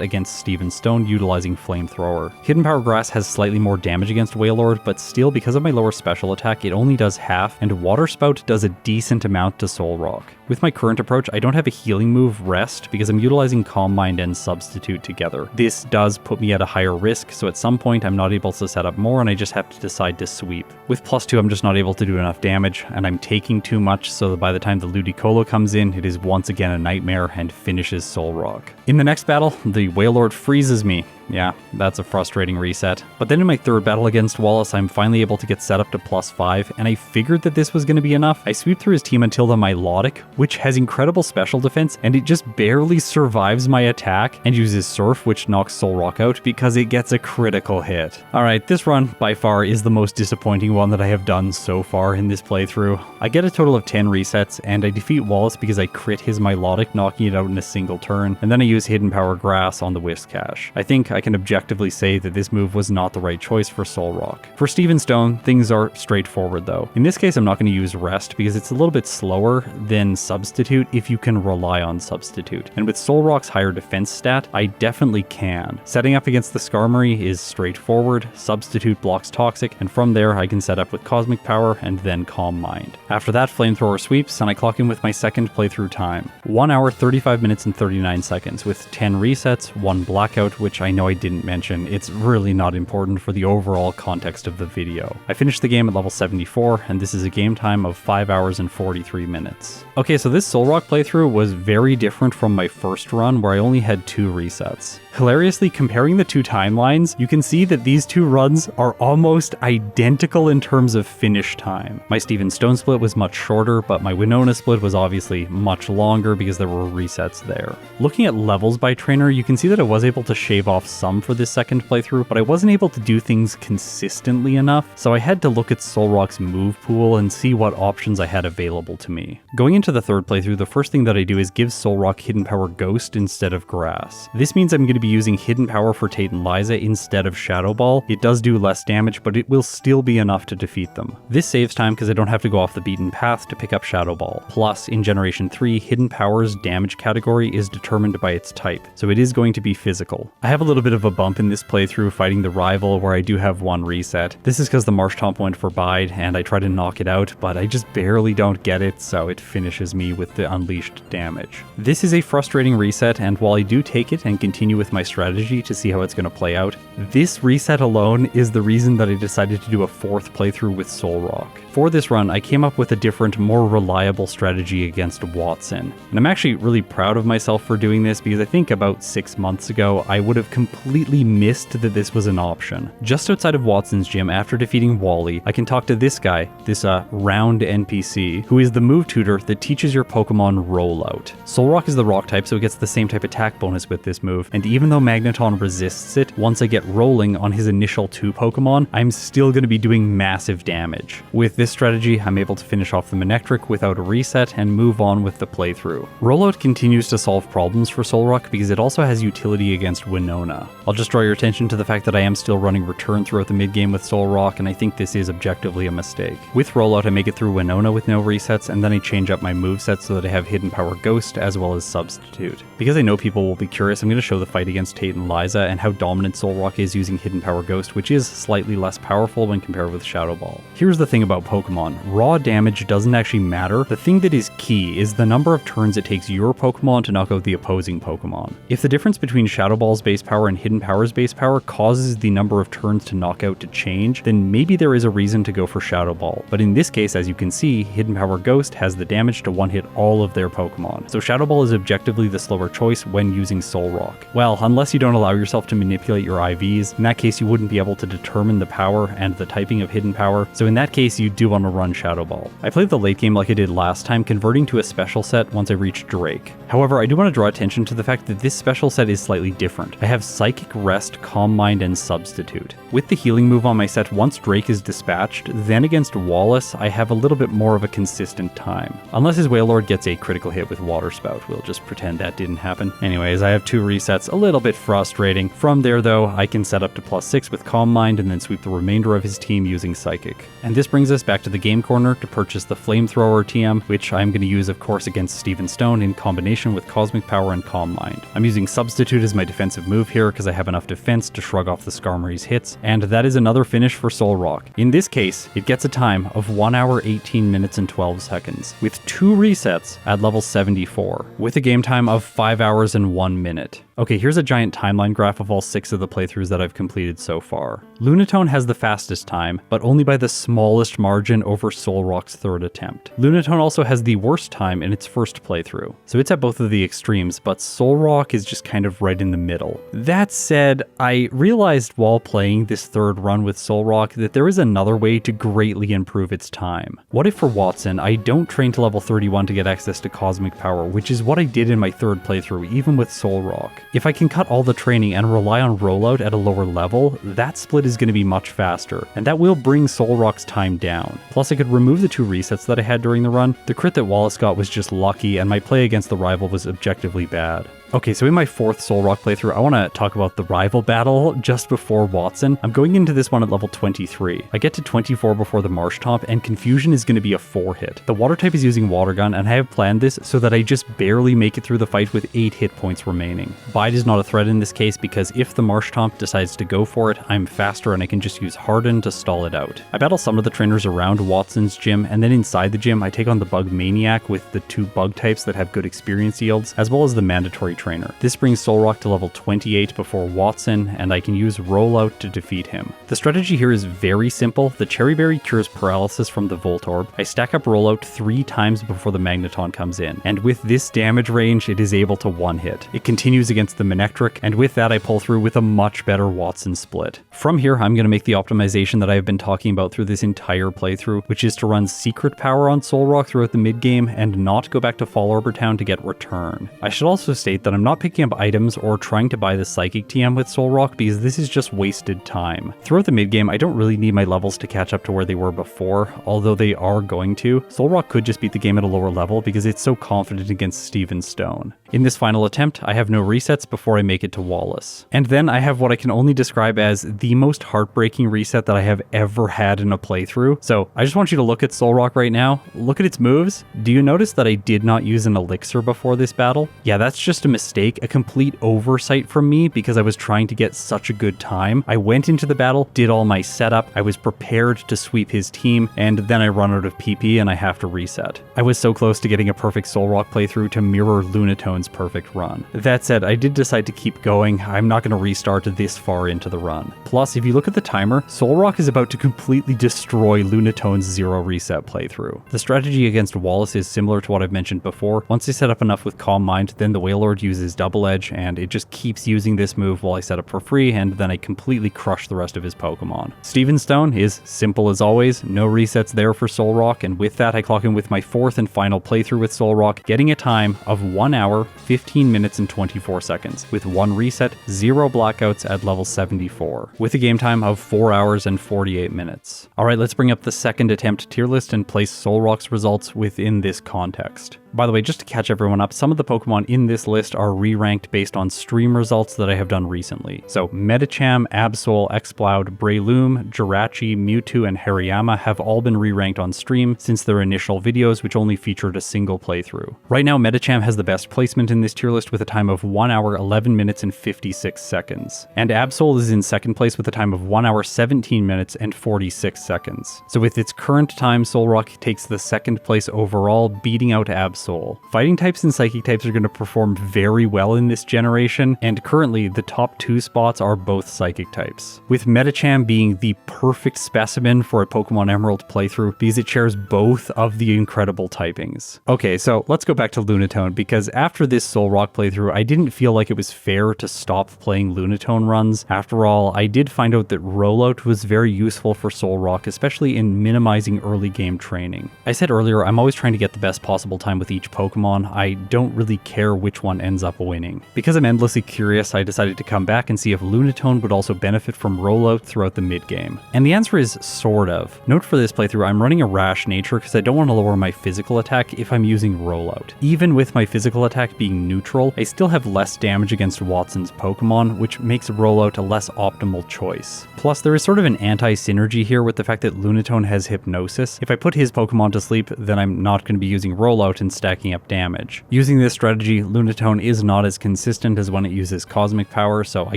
against Steven Stone utilizing Flamethrower. Hidden Power Grass has slightly more damage against Wailord, but still because of my lower special attack it only does half, and Water Spout does a decent amount amount to Solrock. With my current approach, I don't have a healing move, Rest, because I'm utilizing Calm Mind and Substitute together. This does put me at a higher risk, so at some point I'm not able to set up more and I just have to decide to sweep. With +2, I'm just not able to do enough damage, and I'm taking too much, so that by the time the Ludicolo comes in, it is once again a nightmare and finishes Solrock. In the next battle, the Wailord freezes me. Yeah, that's a frustrating reset. But then in my third battle against Wallace, I'm finally able to get set up to +5, and I figured that this was going to be enough. I sweep through his team until the Milotic, which has incredible special defense, and it just barely survives my attack, and uses Surf, which knocks Solrock out because it gets a critical hit. Alright, this run, by far, is the most disappointing one that I have done so far in this playthrough. I get a total of 10 resets, and I defeat Wallace because I crit his Milotic, knocking it out in a single turn, and then I use Hidden Power Grass on the Whiscash. I think I can objectively say that this move was not the right choice for Solrock. For Steven Stone, things are straightforward though. In this case, I'm not going to use Rest because it's a little bit slower than Substitute if you can rely on Substitute. And with Solrock's higher defense stat, I definitely can. Setting up against the Skarmory is straightforward, Substitute blocks Toxic, and from there I can set up with Cosmic Power and then Calm Mind. After that, Flamethrower sweeps, and I clock in with my second playthrough time. 1 hour, 35 minutes, and 39 seconds, with 10 resets, 1 blackout, which I know I didn't mention. It's really not important for the overall context of the video. I finished the game at level 74, and this is a game time of 5 hours and 43 minutes. Okay, so this Solrock playthrough was very different from my first run, where I only had 2 resets. Hilariously, comparing the 2 timelines, you can see that these 2 runs are almost identical in terms of finish time. My Steven Stone split was much shorter, but my Winona split was obviously much longer because there were resets there. Looking at levels by trainer, you can see that I was able to shave off some for this second playthrough, but I wasn't able to do things consistently enough, so I had to look at Solrock's move pool and see what options I had available to me. Going into the third playthrough, the first thing that I do is give Solrock Hidden Power Ghost instead of Grass. This means I'm going to be using Hidden Power for Tate and Liza instead of Shadow Ball. It does do less damage, but it will still be enough to defeat them. This saves time because I don't have to go off the beaten path to pick up Shadow Ball. Plus, in Generation 3, Hidden Power's damage category is determined by its type, so it is going to be physical. I have a little bit of a bump in this playthrough fighting the rival where I do have 1 reset. This is because the Marshtomp went for Bide and I try to knock it out, but I just barely don't get it, so it finishes me with the unleashed damage. This is a frustrating reset, and while I do take it and continue with my strategy to see how it's going to play out, this reset alone is the reason that I decided to do a 4th playthrough with Solrock. For this run, I came up with a different, more reliable strategy against Watson, and I'm actually really proud of myself for doing this because I think about 6 months ago I would have completely missed that this was an option. Just outside of Watson's gym, after defeating Wally, I can talk to this guy, this round NPC, who is the move tutor that teaches your Pokemon Rollout. Solrock is the rock type, so it gets the same type attack bonus with this move, and even though Magneton resists it, once I get rolling on his initial 2 Pokemon, I'm still going to be doing massive damage. With this strategy, I'm able to finish off the Manectric without a reset and move on with the playthrough. Rollout continues to solve problems for Solrock because it also has utility against Winona. I'll just draw your attention to the fact that I am still running Return throughout the mid-game with Solrock, and I think this is objectively a mistake. With Rollout, I make it through Winona with no resets, and then I change up my moveset so that I have Hidden Power Ghost as well as Substitute. Because I know people will be curious, I'm going to show the fight against Tate and Liza and how dominant Solrock is using Hidden Power Ghost, which is slightly less powerful when compared with Shadow Ball. Here's the thing about Pokemon. Raw damage doesn't actually matter. The thing that is key is the number of turns it takes your Pokemon to knock out the opposing Pokemon. If the difference between Shadow Ball's base power and Hidden Power's base power causes the number of turns to knock out to change, then maybe there is a reason to go for Shadow Ball. But in this case, as you can see, Hidden Power Ghost has the damage to one-hit all of their Pokemon. So Shadow Ball is objectively the slower choice when using Solrock. Well, unless you don't allow yourself to manipulate your IVs, in that case you wouldn't be able to determine the power and the typing of Hidden Power, so in that case you do want to run Shadow Ball. I played the late game like I did last time, converting to a special set once I reached Drake. However, I do want to draw attention to the fact that this special set is slightly different. I have Psychic, Rest, Calm Mind, and Substitute. With the healing move on my set, once Drake is dispatched, then against Wallace, I have a little bit more of a consistent time. Unless his Wailord gets a critical hit with Water Spout, we'll just pretend that didn't happen. Anyways, I have 2 resets, a little bit frustrating. From there though, I can set up to +6 with Calm Mind and then sweep the remainder of his team using Psychic. And this brings us back to the game corner to purchase the Flamethrower TM, which I'm going to use of course against Steven Stone in combination with Cosmic Power and Calm Mind. I'm using Substitute as my defensive move here, easier because I have enough defense to shrug off the Skarmory's hits, and that is another finish for Solrock. In this case, it gets a time of 1 hour 18 minutes and 12 seconds, with 2 resets at level 74, with a game time of 5 hours and 1 minute. Okay, here's a giant timeline graph of all 6 of the playthroughs that I've completed so far. Lunatone has the fastest time, but only by the smallest margin over Solrock's 3rd attempt. Lunatone also has the worst time in its first playthrough, so it's at both of the extremes, but Solrock is just kind of right in the middle. That said, I realized while playing this 3rd run with Solrock that there is another way to greatly improve its time. What if for Watson, I don't train to level 31 to get access to Cosmic Power, which is what I did in my 3rd playthrough, even with Solrock. If I can cut all the training and rely on rollout at a lower level, that split is going to be much faster, and that will bring Solrock's time down. Plus I could remove the 2 resets that I had during the run. The crit that Wallace got was just lucky, and my play against the rival was objectively bad. Okay, so in my 4th Solrock playthrough, I want to talk about the rival battle just before Watson. I'm going into this one at level 23. I get to 24 before the Marshtomp, and Confusion is going to be a 4-hit. The water type is using Water Gun, and I have planned this so that I just barely make it through the fight with 8 hit points remaining. Bide is not a threat in this case because if the Marshtomp decides to go for it, I'm faster and I can just use Harden to stall it out. I battle some of the trainers around Watson's gym, and then inside the gym I take on the Bug Maniac with the 2 bug types that have good experience yields, as well as the mandatory trainer. This brings Solrock to level 28 before Watson, and I can use Rollout to defeat him. The strategy here is very simple. The Cherry Berry cures paralysis from the Voltorb. I stack up Rollout 3 times before the Magneton comes in, and with this damage range, it is able to one-hit. It continues against the Manectric, and with that I pull through with a much better Watson split. From here, I'm going to make the optimization that I have been talking about through this entire playthrough, which is to run Secret Power on Solrock throughout the mid-game and not go back to Fall Arbor Town to get Return. I should also state that I'm not picking up items or trying to buy the Psychic TM with Solrock because this is just wasted time. Throughout the mid-game, I don't really need my levels to catch up to where they were before, although they are going to. Solrock could just beat the game at a lower level because it's so confident against Steven Stone. In this final attempt, I have no resets before I make it to Wallace. And then I have what I can only describe as the most heartbreaking reset that I have ever had in a playthrough. So I just want you to look at Solrock right now. Look at its moves. Do you notice that I did not use an elixir before this battle? Yeah, that's just a mistake, a complete oversight from me because I was trying to get such a good time. I went into the battle, did all my setup, I was prepared to sweep his team, and then I run out of PP and I have to reset. I was so close to getting a perfect Solrock playthrough to mirror Lunatone's perfect run. That said, I did decide to keep going. I'm not going to restart this far into the run. Plus, if you look at the timer, Solrock is about to completely destroy Lunatone's 0 reset playthrough. The strategy against Wallace is similar to what I've mentioned before. Once I set up enough with Calm Mind, then the Wailord uses Double Edge, and it just keeps using this move while I set up for free, and then I completely crush the rest of his Pokemon. Steven Stone is simple as always, no resets there for Solrock, and with that I clock in with my 4th and final playthrough with Solrock, getting a time of 1 hour, 15 minutes and 24 seconds, with 1 reset, 0 blackouts at level 74, with a game time of 4 hours and 48 minutes. Alright, let's bring up the 2nd attempt tier list and place Solrock's results within this context. By the way, just to catch everyone up, some of the Pokemon in this list are re-ranked based on stream results that I have done recently. So Medicham, Absol, Exploud, Breloom, Jirachi, Mewtwo, and Hariyama have all been re-ranked on stream since their initial videos, which only featured a single playthrough. Right now, Medicham has the best placement in this tier list with a time of 1 hour, 11 minutes, and 56 seconds. And Absol is in 2nd place with a time of 1 hour, 17 minutes, and 46 seconds. So with its current time, Solrock takes the 2nd place overall, beating out Absol. Fighting types and Psychic types are going to perform very well in this generation, and currently the top 2 spots are both Psychic types, with Medicham being the perfect specimen for a Pokemon Emerald playthrough because it shares both of the incredible typings. Okay, so let's go back to Lunatone, because after this Solrock playthrough, I didn't feel like it was fair to stop playing Lunatone runs. After all, I did find out that Rollout was very useful for Solrock, especially in minimizing early game training. I said earlier, I'm always trying to get the best possible time with each Pokemon. I don't really care which one ends up winning. Because I'm endlessly curious, I decided to come back and see if Lunatone would also benefit from Rollout throughout the mid-game. And the answer is sort of. Note for this playthrough, I'm running a rash nature because I don't want to lower my physical attack if I'm using Rollout. Even with my physical attack being neutral, I still have less damage against Watson's Pokemon, which makes Rollout a less optimal choice. Plus, there is sort of an anti-synergy here with the fact that Lunatone has Hypnosis. If I put his Pokemon to sleep, then I'm not going to be using Rollout, and stacking up damage. Using this strategy, Lunatone is not as consistent as when it uses cosmic power, so I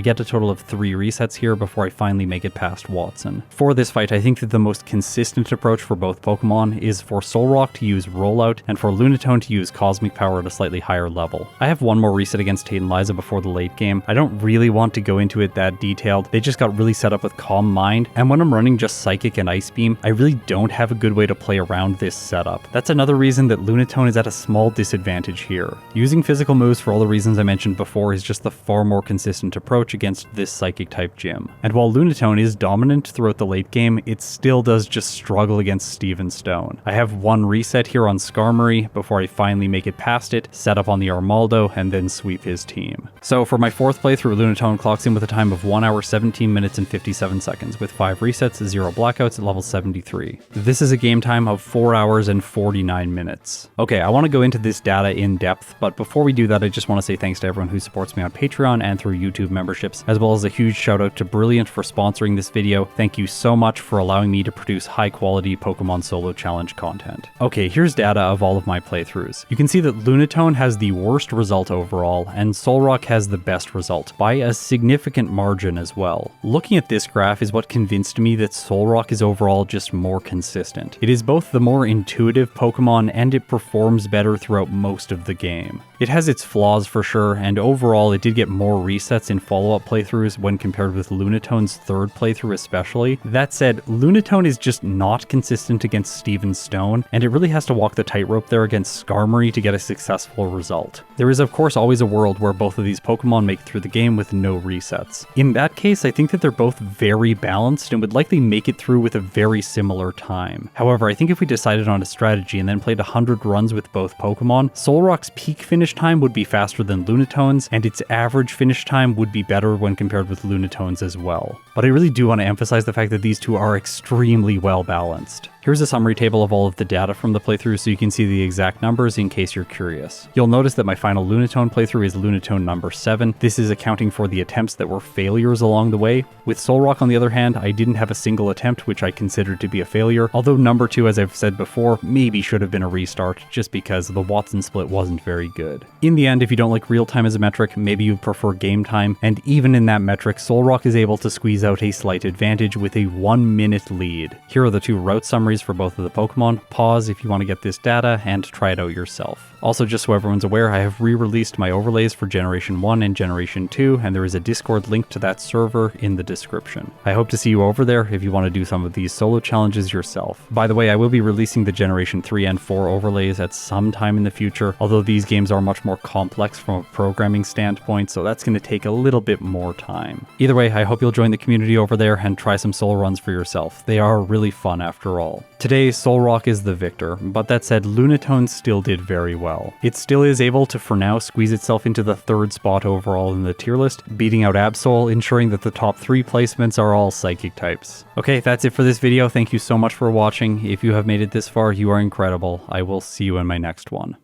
get a total of 3 resets here before I finally make it past Watson. For this fight, I think that the most consistent approach for both Pokemon is for Solrock to use Rollout and for Lunatone to use cosmic power at a slightly higher level. I have one more reset against Tate and Liza before the late game. I don't really want to go into it that detailed. They just got really set up with Calm Mind, and when I'm running just Psychic and Ice Beam, I really don't have a good way to play around this setup. That's another reason that Lunatone is at a small disadvantage here. Using physical moves for all the reasons I mentioned before is just the far more consistent approach against this Psychic type gym. And while Lunatone is dominant throughout the late game, it still does just struggle against Steven Stone. I have one reset here on Skarmory before I finally make it past it, set up on the Armaldo, and then sweep his team. So for my 4th playthrough, Lunatone clocks in with a time of 1 hour 17 minutes and 57 seconds with 5 resets, 0 blackouts at level 73. This is a game time of 4 hours and 49 minutes. Okay, I want to go into this data in depth, but before we do that, I just want to say thanks to everyone who supports me on Patreon and through YouTube memberships, as well as a huge shout out to Brilliant for sponsoring this video. Thank you so much for allowing me to produce high quality Pokemon Solo Challenge content. Okay, here's data of all of my playthroughs. You can see that Lunatone has the worst result overall, and Solrock has the best result, by a significant margin as well. Looking at this graph is what convinced me that Solrock is overall just more consistent. It is both the more intuitive Pokemon and it performs better throughout most of the game. It has its flaws for sure, and overall it did get more resets in follow-up playthroughs when compared with Lunatone's 3rd playthrough especially. That said, Lunatone is just not consistent against Steven Stone, and it really has to walk the tightrope there against Skarmory to get a successful result. There is of course always a world where both of these Pokemon make it through the game with no resets. In that case, I think that they're both very balanced and would likely make it through with a very similar time. However, I think if we decided on a strategy and then played 100 runs with both Pokemon, Solrock's peak finish time would be faster than Lunatone's, and its average finish time would be better when compared with Lunatone's as well. But I really do want to emphasize the fact that these two are extremely well balanced. Here's a summary table of all of the data from the playthrough so you can see the exact numbers in case you're curious. You'll notice that my final Lunatone playthrough is Lunatone number 7. This is accounting for the attempts that were failures along the way. With Solrock on the other hand, I didn't have a single attempt which I considered to be a failure, although number 2, as I've said before, maybe should have been a restart just because the Watson split wasn't very good. In the end, if you don't like real time as a metric, maybe you prefer game time, and even in that metric, Solrock is able to squeeze out a slight advantage with a 1-minute lead. Here are the 2 route summaries for both of the Pokemon. Pause if you want to get this data and try it out yourself. Also, just so everyone's aware, I have re-released my overlays for Generation 1 and Generation 2, and there is a Discord link to that server in the description. I hope to see you over there if you want to do some of these solo challenges yourself. By the way, I will be releasing the Generation 3 and 4 overlays at some time in the future, although these games are much more complex from a programming standpoint, so that's going to take a little bit more time. Either way, I hope you'll join the community over there and try some solo runs for yourself. They are really fun after all. Today, Solrock is the victor, but that said, Lunatone still did very well. It still is able to, for now, squeeze itself into the 3rd spot overall in the tier list, beating out Absol, ensuring that the top 3 placements are all Psychic types. Okay, that's it for this video. Thank you so much for watching. If you have made it this far, you are incredible. I will see you in my next one.